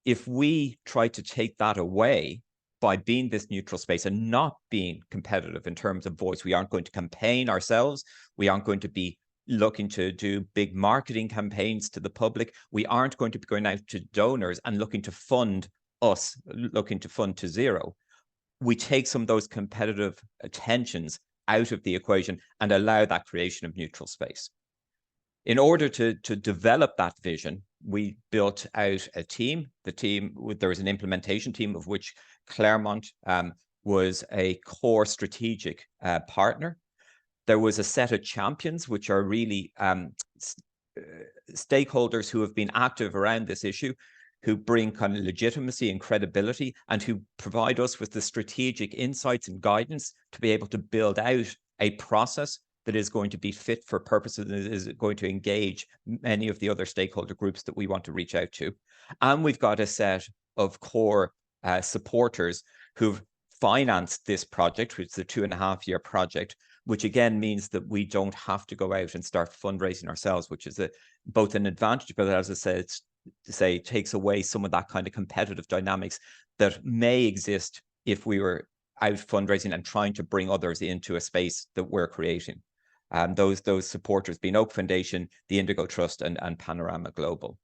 If we try to take that away by being this neutral space and not being competitive in terms of voice, we aren't going to campaign ourselves. We aren't going to be looking to do big marketing campaigns to the public. We aren't going to be going out to donors and looking to fund us, looking to fund 2-0. We take some of those competitive tensions out of the equation and allow that creation of neutral space. In order to develop that vision, we built out a team. There was an implementation team of which Claremont was a core strategic partner. There was a set of champions, which are really stakeholders who have been active around this issue, who bring kind of legitimacy and credibility, and who provide us with the strategic insights and guidance to be able to build out a process that is going to be fit for purpose and is going to engage many of the other stakeholder groups that we want to reach out to. And we've got a set of core supporters who've financed this project, which is a 2.5-year project, which again means that we don't have to go out and start fundraising ourselves, which is both an advantage, but as I said, it takes away some of that kind of competitive dynamics that may exist if we were out fundraising and trying to bring others into a space that we're creating. Those supporters being Oak Foundation, the Indigo Trust, and Panorama Global.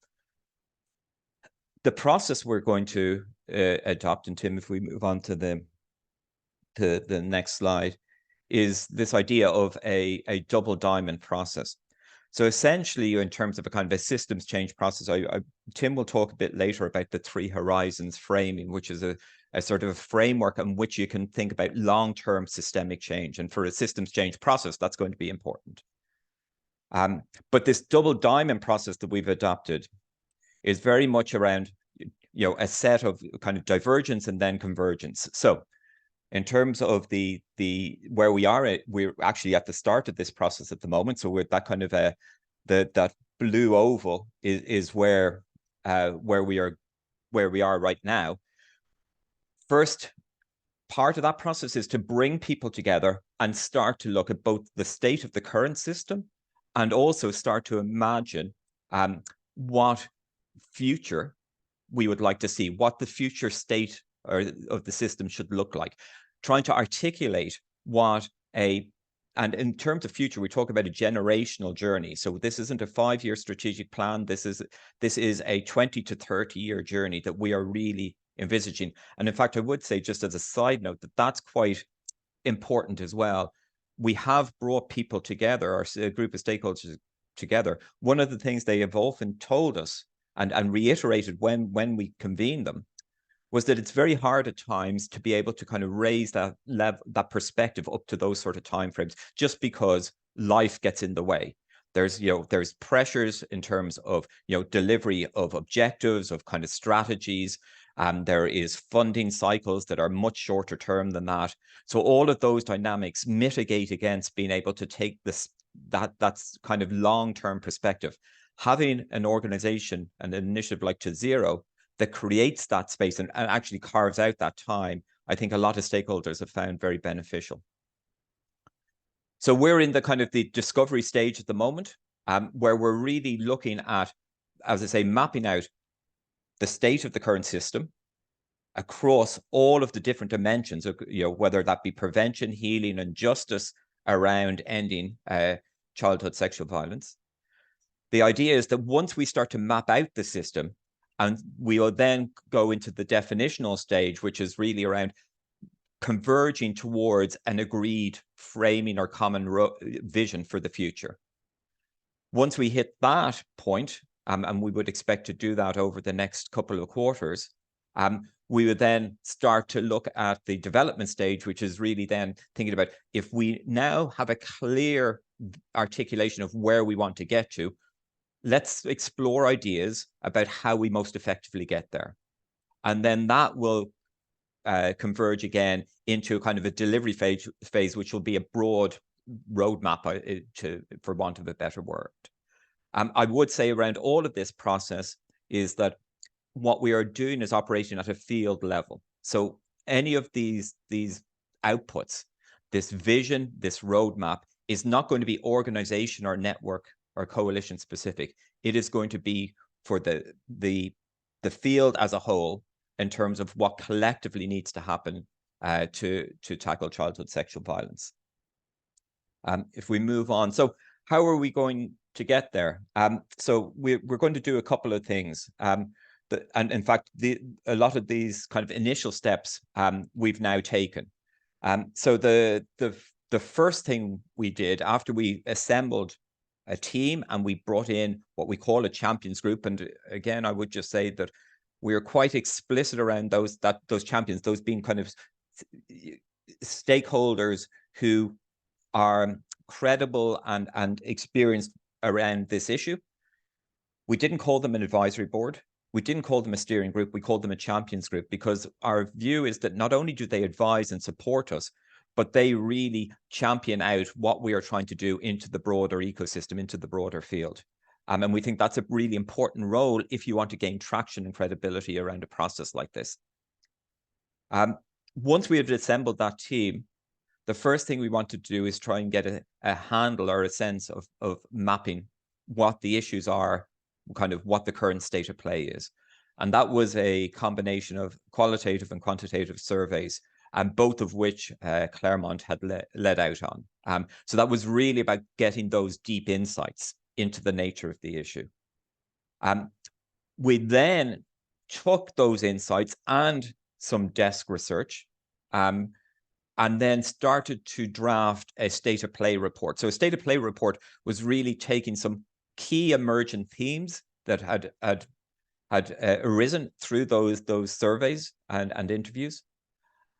The process we're going to adopt, and Tim, if we move on to the next slide, is this idea of a double diamond process. So essentially, in terms of a kind of a systems change process, Tim will talk a bit later about the 3 horizons framing, which is a sort of a framework in which you can think about long-term systemic change. And for a systems change process, that's going to be important. But this double diamond process that we've adopted is very much around, a set of kind of divergence and then convergence. So in terms of the where we are, we're actually at the start of this process at the moment. So we're that kind of that blue oval is where we are right now. First part of that process is to bring people together and start to look at both the state of the current system and also start to imagine what future we would like to see, what the future state of the system should look like, trying to articulate and in terms of future, we talk about a generational journey. So this isn't a 5-year strategic plan. This is a 20 to 30-year journey that we are really envisaging. And in fact, I would say, just as a side note, that that's quite important as well. We have brought people together, or a group of stakeholders together. One of the things they have often told us and reiterated when we convened them was that it's very hard at times to be able to kind of raise that perspective up to those sort of timeframes, just because life gets in the way. There's pressures in terms of delivery of objectives, of kind of strategies. There is funding cycles that are much shorter term than that. So all of those dynamics mitigate against being able to take that's kind of long-term perspective. Having an organization and an initiative like To Zero that creates that space and actually carves out that time, I think a lot of stakeholders have found very beneficial. So we're in the kind of the discovery stage at the moment, where we're really looking at, as I say, mapping out the state of the current system across all of the different dimensions of, whether that be prevention, healing, and justice around ending childhood sexual violence. The idea is that once we start to map out the system, and we will then go into the definitional stage, which is really around converging towards an agreed framing or common vision for the future. Once we hit that point, and we would expect to do that over the next couple of quarters, we would then start to look at the development stage, which is really then thinking about, if we now have a clear articulation of where we want to get to, let's explore ideas about how we most effectively get there. And then that will converge again into kind of a delivery phase, which will be a broad roadmap, for want of a better word. I would say around all of this process is that what we are doing is operating at a field level. So any of these outputs, this vision, this roadmap, is not going to be organization or network or coalition specific. It is going to be for the field as a whole, in terms of what collectively needs to happen to tackle childhood sexual violence. If we move on, so how are we going to get there? So we're going to do a couple of things. And in fact, a lot of these kind of initial steps we've now taken. So the first thing we did after we assembled a team and we brought in what we call a champions group, and again, I would just say that we are quite explicit around those champions, those being kind of stakeholders who are credible and experienced around this issue. We didn't call them an advisory board. We didn't call them a steering group. We called them a champions group, because our view is that not only do they advise and support us, but they really champion out what we are trying to do into the broader ecosystem, into the broader field. And we think that's a really important role if you want to gain traction and credibility around a process like this. Once we have assembled that team, the first thing we want to do is try and get a handle or a sense of mapping what the issues are, kind of what the current state of play is. And that was a combination of qualitative and quantitative surveys, and both of which Claremont had led out on. So that was really about getting those deep insights into the nature of the issue. We then took those insights and some desk research, and then started to draft a state of play report. So a state of play report was really taking some key emergent themes that had arisen through those surveys and interviews,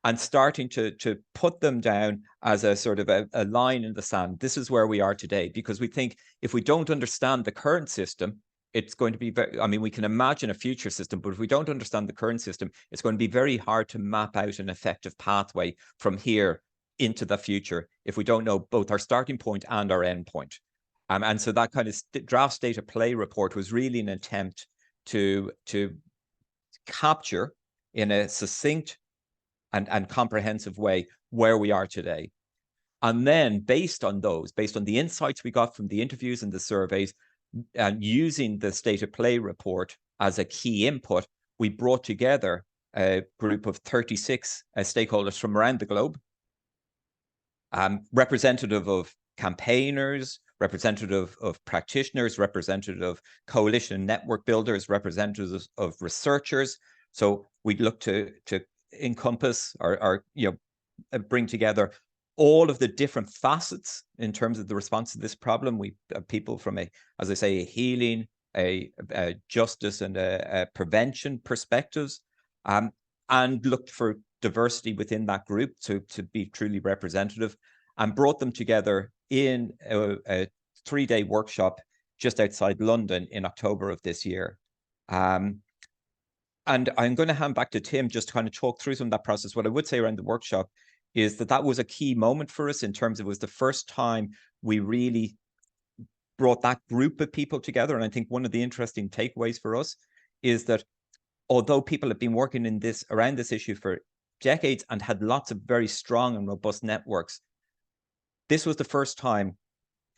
and starting to put them down as a sort of a line in the sand. This is where we are today, because we think if we don't understand the current system, it's going to be very, I mean, we can imagine a future system, but if we don't understand the current system, it's going to be very hard to map out an effective pathway from here into the future if we don't know both our starting point and our end point. And so that kind of draft state of play report was really an attempt to capture in a succinct and comprehensive way where we are today. And then based on the insights we got from the interviews and the surveys, and using the state of play report as a key input, we brought together a group of 36 stakeholders from around the globe, representative of campaigners, representative of practitioners, representative of coalition network builders, representatives of researchers. So we look to encompass or bring together all of the different facets in terms of the response to this problem. We have people from as I say, a healing, a justice and a prevention perspectives, and looked for diversity within that group to be truly representative, and brought them together in a 3-day workshop just outside London in October of this year. And I'm going to hand back to Tim just to kind of talk through some of that process. What I would say around the workshop is that was a key moment for us in terms of it was the first time we really brought that group of people together. And I think one of the interesting takeaways for us is that although people have been working around this issue for decades and had lots of very strong and robust networks, this was the first time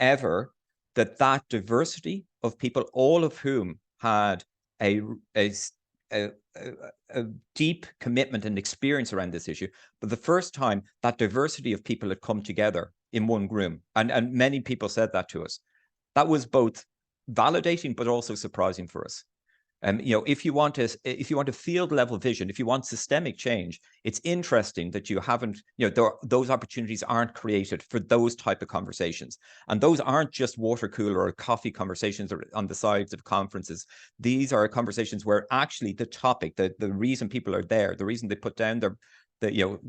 ever that diversity of people, all of whom had a deep commitment and experience around this issue, but the first time that diversity of people had come together in one room, and many people said that to us. That was both validating but also surprising for us. If you want a field level vision, if you want systemic change, it's interesting that you haven't, those opportunities aren't created for those type of conversations. And those aren't just water cooler or coffee conversations on the sides of conferences. These are conversations where actually the topic, the reason people are there, the reason they put down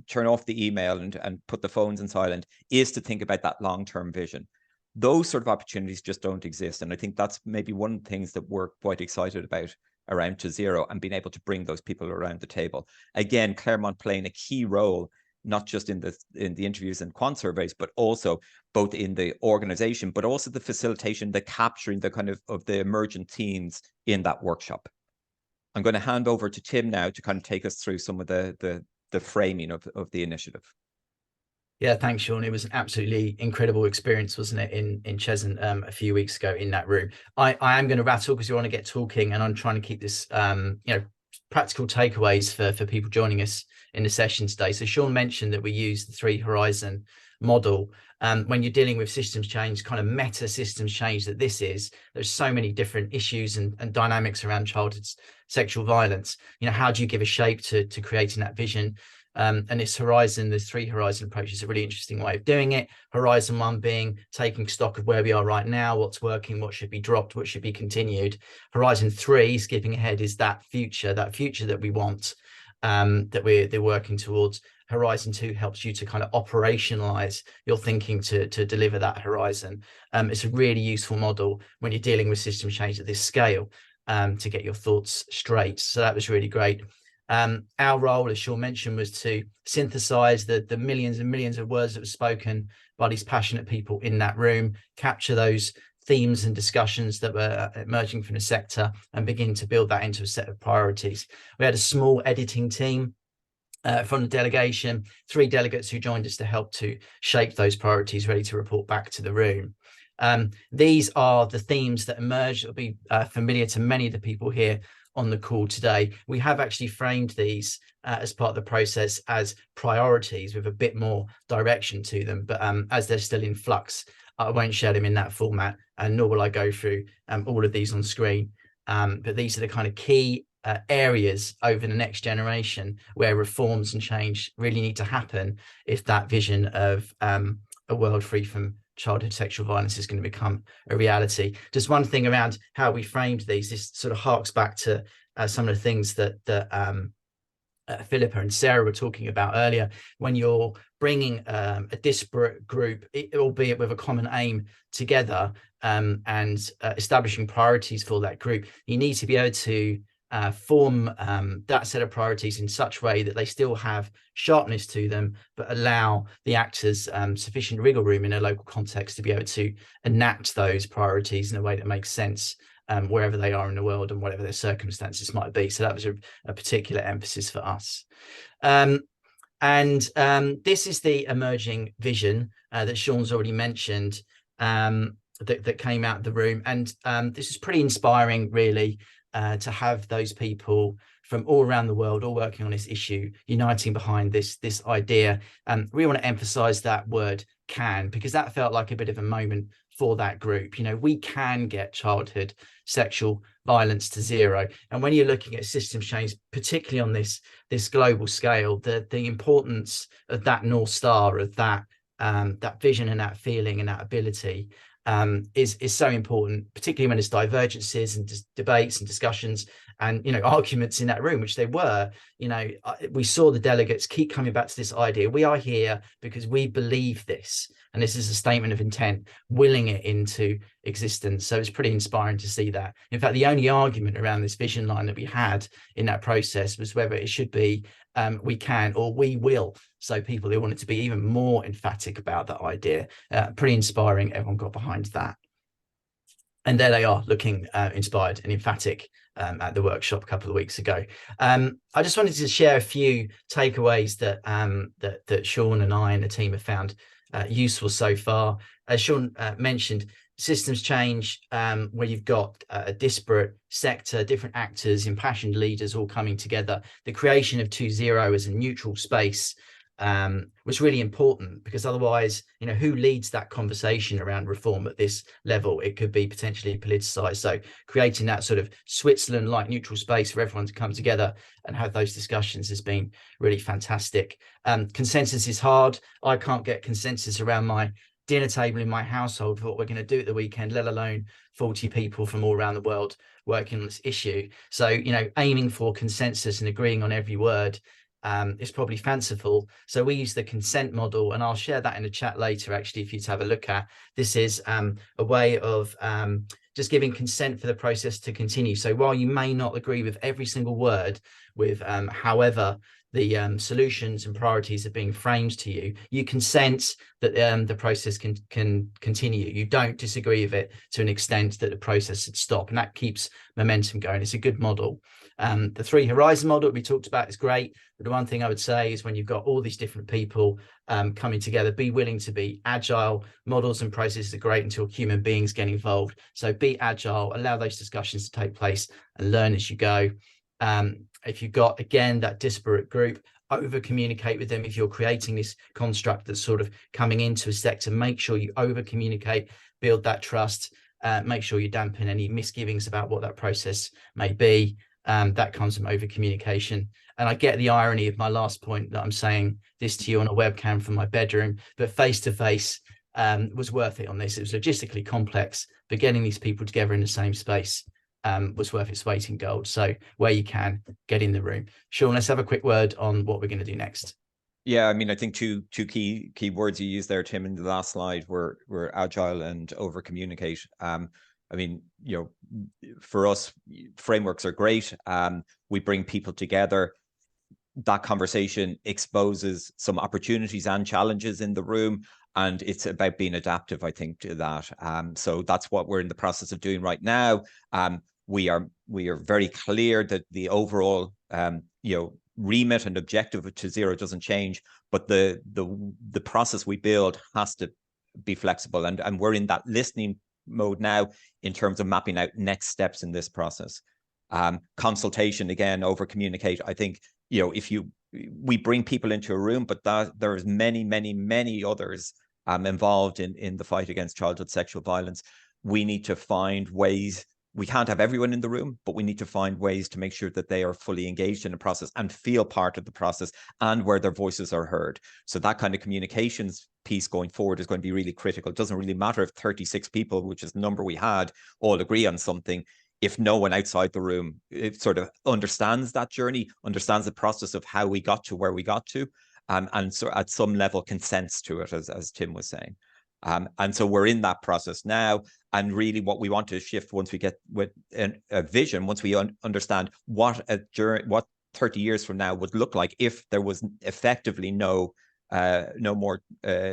turn off the email and put the phones in silent, is to think about that long-term vision. Those sort of opportunities just don't exist. And I think that's maybe one of the things that we're quite excited about around To Zero, and being able to bring those people around the table. Again, Claremont playing a key role, not just in the interviews and quant surveys, but also both in the organization, but also the facilitation, the capturing the kind of the emergent themes in that workshop. I'm going to hand over to Tim now to kind of take us through some of the framing of the initiative. Yeah, thanks, Sean. It was an absolutely incredible experience, wasn't it, in Cheshunt a few weeks ago in that room. I am going to rattle because you want to get talking, and I'm trying to keep this, practical takeaways for people joining us in the session today. So Sean mentioned that we use the 3 horizon model. When you're dealing with systems change, kind of meta systems change that this is, there's so many different issues and dynamics around childhood sexual violence. How do you give a shape to creating that vision? And this horizon, the 3 horizon approach is a really interesting way of doing it. Horizon 1 being taking stock of where we are right now, what's working, what should be dropped, what should be continued. Horizon 3, skipping ahead, is that future that we want, that they're working towards. Horizon 2 helps you to kind of operationalize your thinking to deliver that horizon. It's a really useful model when you're dealing with system change at this scale, to get your thoughts straight. So that was really great. Our role, as Sean mentioned, was to synthesize the millions and millions of words that were spoken by these passionate people in that room, capture those themes and discussions that were emerging from the sector, and begin to build that into a set of priorities. We had a small editing team from the delegation, 3 delegates who joined us to help to shape those priorities, ready to report back to the room. These are the themes that emerged that will be familiar to many of the people here on the call today. We have actually framed these as part of the process as priorities with a bit more direction to them, but as they're still in flux, I won't share them in that format, and nor will I go through all of these on screen. But these are the kind of key areas over the next generation where reforms and change really need to happen if that vision of a world free from childhood sexual violence is going to become a reality. Just one thing around how we framed these, this sort of harks back to some of the things that Philippa and Sarah were talking about earlier. When you're bringing a disparate group, albeit with a common aim, together and establishing priorities for that group, you need to be able to form that set of priorities in such a way that they still have sharpness to them, but allow the actors sufficient wiggle room in a local context to be able to enact those priorities in a way that makes sense wherever they are in the world and whatever their circumstances might be. So that was a particular emphasis for us. This is the emerging vision that Sean's already mentioned that came out of the room. And this is pretty inspiring, really, to have those people from all around the world all working on this issue, uniting behind this idea. We want to emphasize that word can, because that felt like a bit of a moment for that group. You know, we can get childhood sexual violence to zero. And when you're looking at systems change, particularly on this global scale, the importance of that North Star, of that vision and that feeling and that ability is so important, particularly when there's divergences and debates and discussions and, you know, arguments in that room, which they were. You know, we saw the delegates keep coming back to this idea. We are here because we believe this, and this is a statement of intent, willing it into existence. So it's pretty inspiring to see that. In fact, the only argument around this vision line that we had in that process was whether it should be we can or we will. So people who wanted to be even more emphatic about that idea, pretty inspiring. Everyone got behind that. And there they are, looking inspired and emphatic at the workshop a couple of weeks ago. I just wanted to share a few takeaways that Sean and I and the team have found useful so far. As Sean mentioned, systems change where you've got a disparate sector, different actors, impassioned leaders all coming together. The creation of 2.0 as a neutral space was really important, because otherwise, you know, who leads that conversation around reform at this level? It could be potentially politicized. So creating that sort of Switzerland-like neutral space for everyone to come together and have those discussions has been really fantastic. Consensus is hard. I can't get consensus around my dinner table in my household for what we're going to do at the weekend, let alone 40 people from all around the world working on this issue. So, you know, aiming for consensus and agreeing on every word is probably fanciful. So we use the consent model, and I'll share that in the chat later, actually, for you to have a look at. This is a way of just giving consent for the process to continue. So while you may not agree with every single word, with however the solutions and priorities are being framed to you, you consent that the process can continue. You don't disagree with it to an extent that the process should stop, and that keeps momentum going. It's a good model. The 3 horizon model that we talked about is great, but the one thing I would say is when you've got all these different people coming together, be willing to be agile. Models and processes are great until human beings get involved. So be agile, allow those discussions to take place and learn as you go. If you've got, again, that disparate group, over communicate with them. If you're creating this construct that's sort of coming into a sector, make sure you over communicate, build that trust, make sure you dampen any misgivings about what that process may be. That comes from over communication. And I get the irony of my last point, that I'm saying this to you on a webcam from my bedroom, but face to face was worth it on this. It was logistically complex, but getting these people together in the same space was worth its weight in gold. So where you can, get in the room. Sean, let's have a quick word on what we're going to do next. Yeah, I mean, I think two key words you used there, Tim, in the last slide were agile and over communicate. I mean, you know, for us, frameworks are great. We bring people together. that conversation exposes some opportunities and challenges in the room, and it's about being adaptive, I think, to that. So that's what we're in the process of doing right now. We are very clear that the overall remit and objective of To Zero doesn't change, but the process we build has to be flexible, and we're in that listening mode now in terms of mapping out next steps in this process. Consultation, again, over communicate. I think, if we bring people into a room, but there's many others involved in the fight against childhood sexual violence. We need to find ways. We can't have everyone in the room, but we need to find ways to make sure that they are fully engaged in the process and feel part of the process, and where their voices are heard. So that kind of communications piece going forward is going to be really critical. It doesn't really matter if 36 people, which is the number we had, all agree on something. If no one outside the room sort of understands that journey, understands the process of how we got to where we got to, and so at some level consents to it, as Tim was saying. And so we're in that process now. And really what we want to shift once we get with a vision, once we understand what 30 years from now would look like if there was effectively no more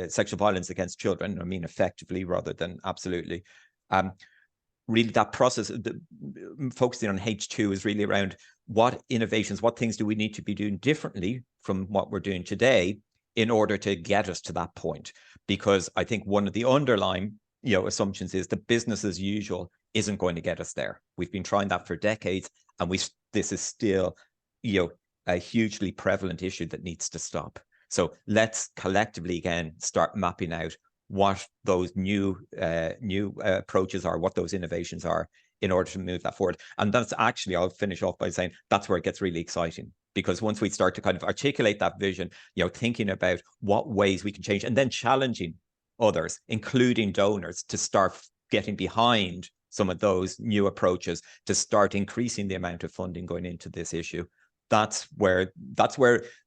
sexual violence against children. I mean, effectively rather than absolutely. Really that process, focusing on H2, is really around what innovations, what things do we need to be doing differently from what we're doing today in order to get us to that point. Because I think one of the underlying assumptions is that business as usual isn't going to get us there. We've been trying that for decades, and this is still a hugely prevalent issue that needs to stop. So let's collectively again start mapping out what those new approaches are, what those innovations are, in order to move that forward. And that's actually, I'll finish off by saying, that's where it gets really exciting, because once we start to kind of articulate that vision, thinking about what ways we can change, and then challenging others, including donors, to start getting behind some of those new approaches, to start increasing the amount of funding going into this issue. That's where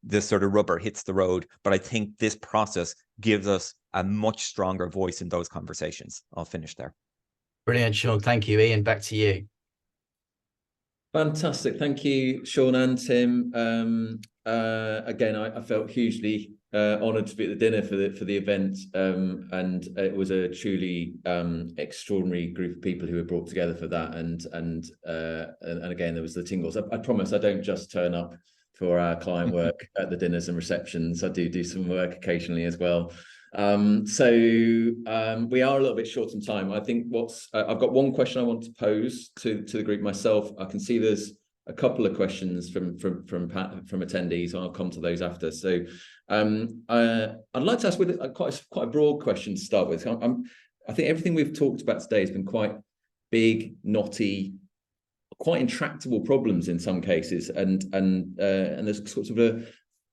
the sort of rubber hits the road. But I think this process gives us a much stronger voice in those conversations. I'll finish there. Brilliant, Sean. Thank you. Ian, back to you. Fantastic. Thank you, Sean and Tim. Again, I felt hugely honoured to be at the dinner for the event, and it was a truly extraordinary group of people who were brought together for that. And again, there was the tingles. I promise I don't just turn up for our client work at the dinners and receptions. I do some work occasionally as well. So we are a little bit short on time. I think I've got one question I want to pose to the group myself. I can see there's a couple of questions from attendees. I'll come to those after. So I'd like to ask with quite a broad question to start with. I think everything we've talked about today has been quite big, knotty, quite intractable problems in some cases, and there's sort of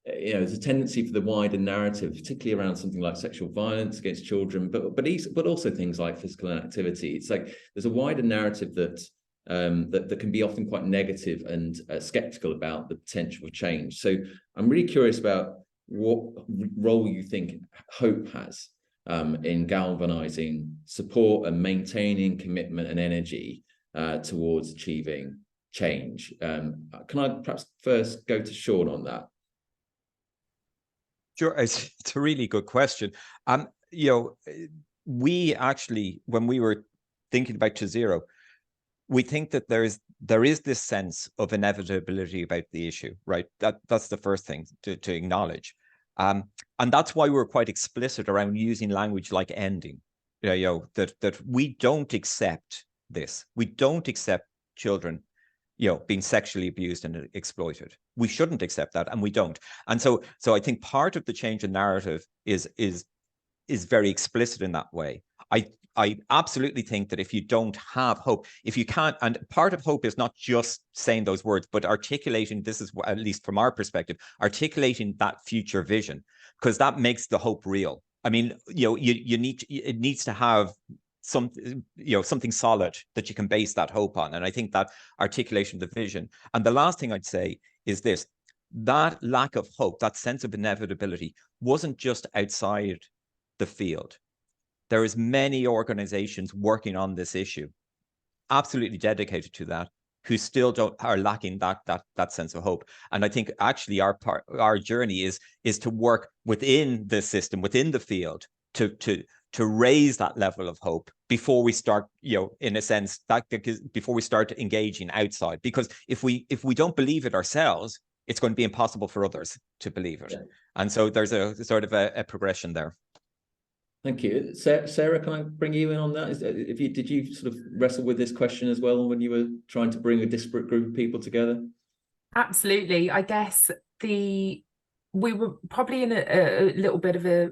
there's a tendency for the wider narrative, particularly around something like sexual violence against children, but also things like physical inactivity. It's like there's a wider narrative that can be often quite negative and skeptical about the potential for change. So I'm really curious about what role you think hope has in galvanizing support and maintaining commitment and energy towards achieving change. Can I perhaps first go to Sean on that? Sure, it's a really good question. We actually, when we were thinking about To Zero, we think that there is this sense of inevitability about the issue, right? That's the first thing to acknowledge, and that's why we're quite explicit around using language like ending. That we don't accept this. We don't accept children being sexually abused and exploited. We shouldn't accept that, and we don't. And so I think part of the change in narrative is very explicit in that way. I absolutely think that if you don't have hope, if you can't, and part of hope is not just saying those words, but articulating, this is at least from our perspective, articulating that future vision, because that makes the hope real. I mean, it needs to have something solid that you can base that hope on. And I think that articulation of the vision. And the last thing I'd say is this: that lack of hope, that sense of inevitability, wasn't just outside the field. There is many organizations working on this issue, absolutely dedicated to that, who still are lacking that sense of hope. And I think actually our journey is to work within the system, within the field, to raise that level of hope before we start, in a sense, before we start engaging outside. Because if we don't believe it ourselves, it's going to be impossible for others to believe it. Yeah. And so there's a sort of a progression there. Thank you. Sarah, can I bring you in on that? Did you sort of wrestle with this question as well when you were trying to bring a disparate group of people together? Absolutely. I guess we were probably in a little bit of a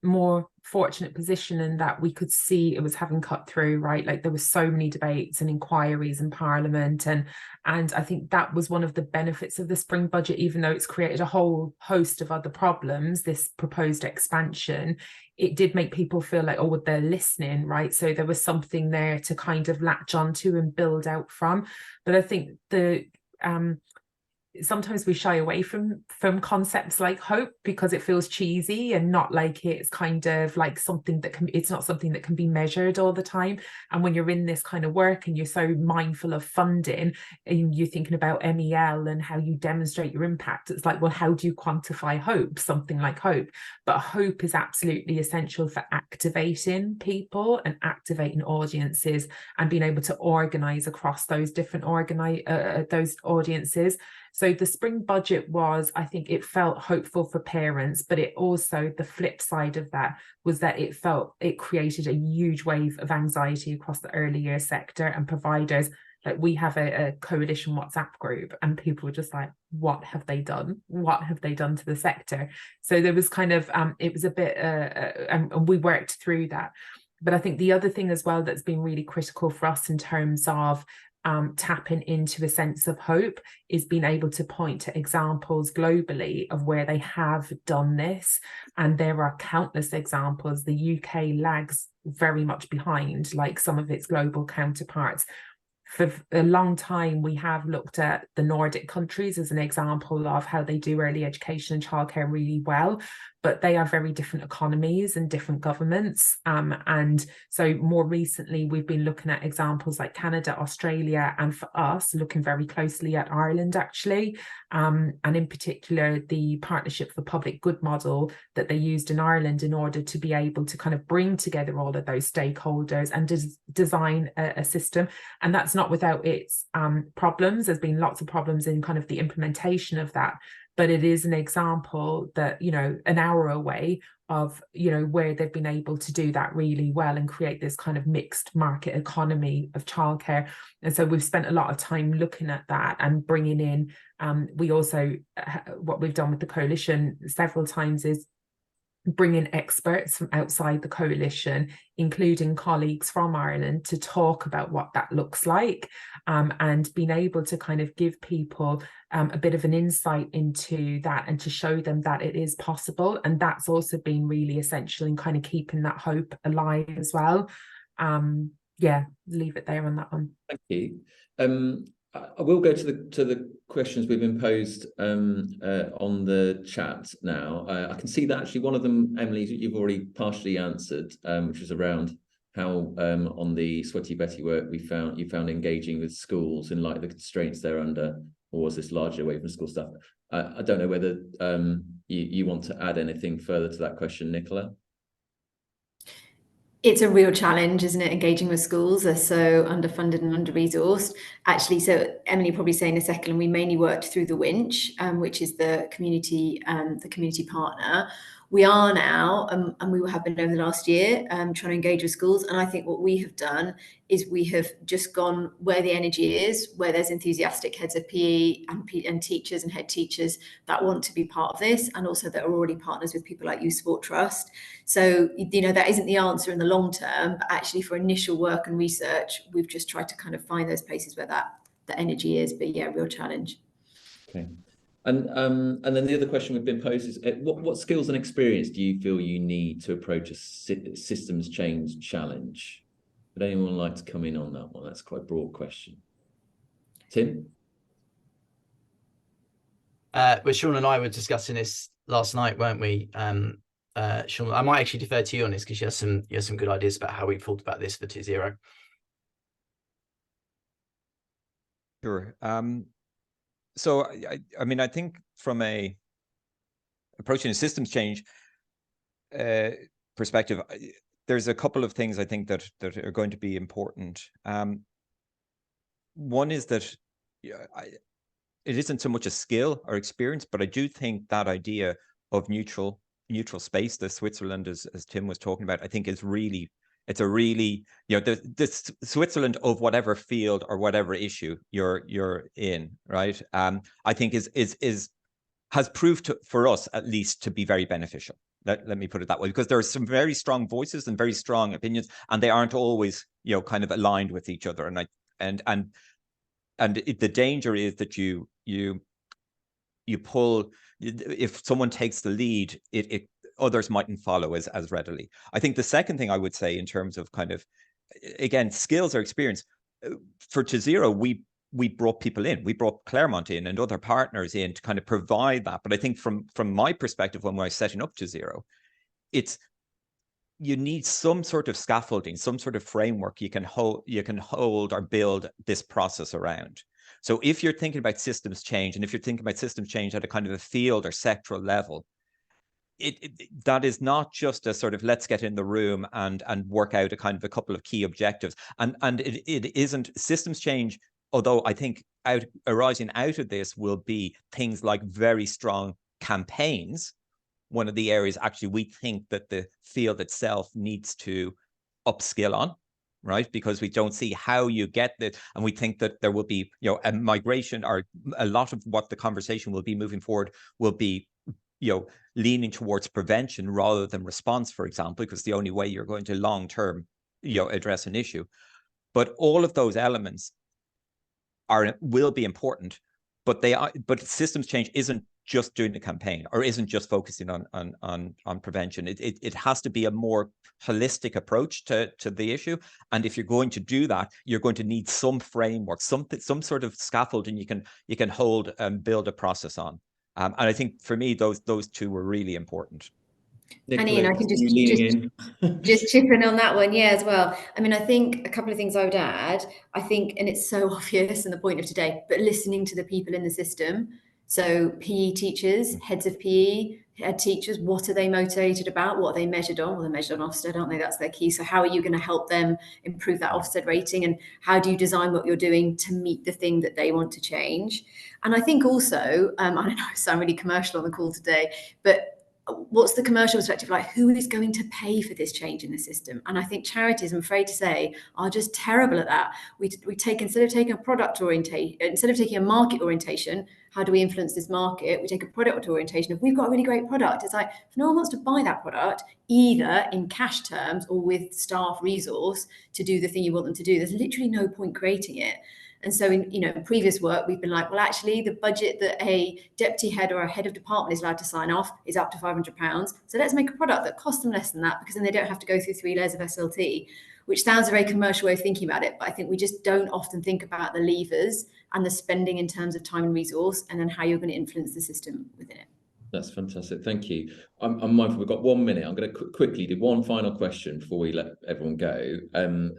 more fortunate position in that we could see it was having cut through, right? Like there were so many debates and inquiries in Parliament, and I think that was one of the benefits of the spring budget, even though it's created a whole host of other problems, this proposed expansion. It did make people feel like, oh, well, they're listening, right? So there was something there to kind of latch onto and build out from. But I think sometimes we shy away from concepts like hope because it feels cheesy and not like it's kind of like something that it's not something that can be measured all the time. And when you're in this kind of work and you're so mindful of funding and you're thinking about MEL and how you demonstrate your impact, it's like, well, how do you quantify hope? Something like hope. But hope is absolutely essential for activating people and activating audiences and being able to organize across those different those audiences. So the spring budget was, I think it felt hopeful for parents, but it also, the flip side of that was that it created a huge wave of anxiety across the early years sector and providers. Like we have a coalition WhatsApp group and people were just like, what have they done? What have they done to the sector? So there was kind of, it was a bit, and we worked through that. But I think the other thing as well that's been really critical for us in terms of tapping into a sense of hope is being able to point to examples globally of where they have done this. And there are countless examples. The UK lags very much behind, like some of its global counterparts. For a long time, we have looked at the Nordic countries as an example of how they do early education and childcare really well, but they are very different economies and different governments. And so more recently, we've been looking at examples like Canada, Australia, and for us, looking very closely at Ireland, actually. And in particular, the Partnership for Public Good model that they used in Ireland in order to be able to kind of bring together all of those stakeholders and design a system. And that's not without its problems. There's been lots of problems in kind of the implementation of that. But it is an example that, an hour away of, where they've been able to do that really well and create this kind of mixed market economy of childcare. And so we've spent a lot of time looking at that and bringing in, we also, what we've done with the coalition several times is bring in experts from outside the coalition, including colleagues from Ireland, to talk about what that looks like, and being able to kind of give people a bit of an insight into that and to show them that it is possible. And that's also been really essential in kind of keeping that hope alive as well. Leave it there on that one. Thank you. I will go to the questions we've been posed on the chat now. I can see that actually one of them, Emily, you've already partially answered, which is around how on the Sweaty Betty work you found engaging with schools in light of the constraints they're under, or was this largely away from school stuff? I don't know whether you want to add anything further to that question, Nicola. It's a real challenge, isn't it? Engaging with schools are so underfunded and under-resourced. Actually, so Emily probably say in a second, we mainly worked through the Winch, which is the community partner. We are now, and we have been over the last year, trying to engage with schools. And I think what we have done is we have just gone where the energy is, where there's enthusiastic heads of PE and teachers and head teachers that want to be part of this, and also that are already partners with people like Youth Sport Trust. So, that isn't the answer in the long term, but actually for initial work and research, we've just tried to kind of find those places where the energy is. But yeah, real challenge. Okay. And then the other question we've been posed is, what skills and experience do you feel you need to approach a systems change challenge? Would anyone like to come in on that one? That's quite a broad question. Tim? Well, Sean and I were discussing this last night, weren't we? Sean, I might actually defer to you on this because you have some good ideas about how we thought about this for 2.0. Sure. So I mean, I think from approaching a systems change perspective, there's a couple of things I think that are going to be important. One is that it isn't so much a skill or experience, but I do think that idea of neutral space, the Switzerland, as Tim was talking about, I think it's a really, the Switzerland of whatever field or whatever issue you're in, right? I think has proved for us at least to be very beneficial. Let me put it that way, because there are some very strong voices and very strong opinions, and they aren't always, kind of aligned with each other. And the danger is that you pull, if someone takes the lead, it others mightn't follow as readily. I think the second thing I would say in terms of kind of, again, skills or experience, for To Zero, we brought people in. We brought Claremont in and other partners in to kind of provide that. But I think from my perspective, when we're setting up To Zero, you need some sort of scaffolding, some sort of framework you can hold or build this process around. So if you're thinking about systems change, and if you're thinking about systems change at a kind of a field or sectoral level, that is not just a sort of let's get in the room and work out a kind of a couple of key objectives. And it isn't systems change, although I think arising out of this will be things like very strong campaigns. One of the areas actually we think that the field itself needs to upskill on, right? Because we don't see how you get this. And we think that there will be, a migration, or a lot of what the conversation will be moving forward will be, leaning towards prevention rather than response, for example, because the only way you're going to long-term, address an issue. But all of those elements will be important, but systems change isn't just doing the campaign, or isn't just focusing on prevention. It has to be a more holistic approach to the issue. And if you're going to do that, you're going to need some framework, some sort of scaffolding you can hold and build a process on. And I think for me, those two were really important. And Ian, I can just chip in on that one, as well. I mean, I think a couple of things I would add. I think, and it's so obvious in the point of today, but listening to the people in the system. So PE teachers, heads of PE, head teachers, what are they motivated about? What are they measured on? Well, they're measured on Ofsted, aren't they? That's their key. So how are you going to help them improve that Ofsted rating? And how do you design what you're doing to meet the thing that they want to change? And I think also, I don't know, I sound really commercial on the call today, but what's the commercial perspective like? Who is going to pay for this change in the system? And I think charities, I'm afraid to say, are just terrible at that. We take, instead of taking a product orientation, instead of taking a market orientation, how do we influence this market? We take a product orientation. If we've got a really great product, it's like, if no one wants to buy that product, either in cash terms or with staff resource to do the thing you want them to do, there's literally no point creating it. And so in previous work, we've been like, well, actually, the budget that a deputy head or a head of department is allowed to sign off is up to £500. So let's make a product that costs them less than that, because then they don't have to go through 3 layers of SLT, which sounds a very commercial way of thinking about it. But I think we just don't often think about the levers and the spending in terms of time and resource, and then how you're going to influence the system within it. That's fantastic. Thank you. I'm mindful we've got 1 minute. I'm going to quickly do one final question before we let everyone go. And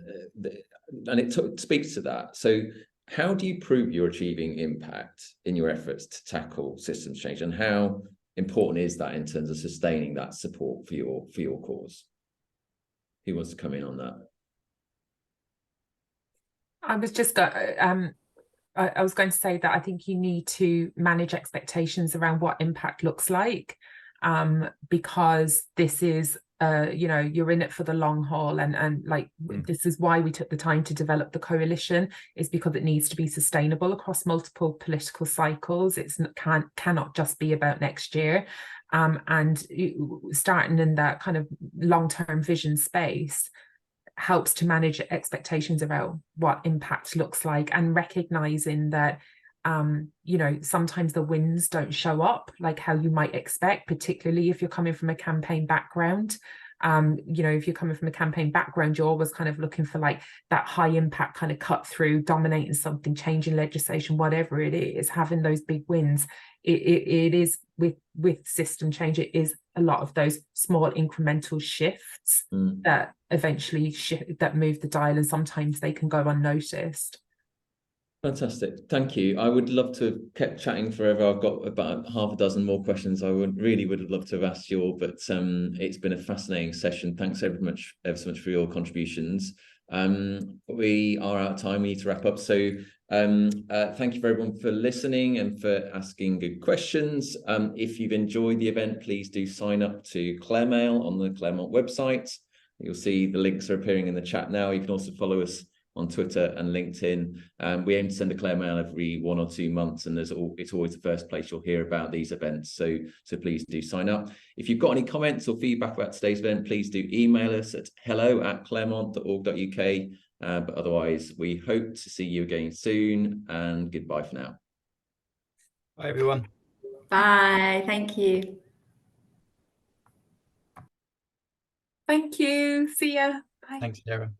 it speaks to that. So how do you prove you're achieving impact in your efforts to tackle systems change, and how important is that in terms of sustaining that support for your cause? Who wants to come in on that? I was going to say that I think you need to manage expectations around what impact looks like, because this is you're in it for the long haul, and this is why we took the time to develop the coalition, is because it needs to be sustainable across multiple political cycles. It's cannot just be about next year, and starting in that kind of long-term vision space helps to manage expectations about what impact looks like, and recognizing that sometimes the wins don't show up like how you might expect, particularly if you're coming from a campaign background. If you're coming from a campaign background, you're always kind of looking for like that high impact kind of cut through, dominating something, changing legislation, whatever it is, having those big wins. It is with system change, it is a lot of those small incremental shifts that eventually that move the dial, and sometimes they can go unnoticed. Fantastic. Thank you. I would love to have kept chatting forever. I've got about half a dozen more questions I would have loved to have asked you all, but it's been a fascinating session. Thanks ever so much for your contributions. We are out of time. We need to wrap up. So thank you for everyone for listening and for asking good questions. If you've enjoyed the event, please do sign up to Claremail on the Claremont website. You'll see the links are appearing in the chat now. You can also follow us on Twitter and LinkedIn. We aim to send a Claremail every 1 or 2 months, and it's always the first place you'll hear about these events. So please do sign up. If you've got any comments or feedback about today's event, please do email us at hello@claremont.org.uk. But otherwise, we hope to see you again soon, and goodbye for now. Bye, everyone. Bye. Thank you. Thank you. See ya. Bye. Thanks, Sarah.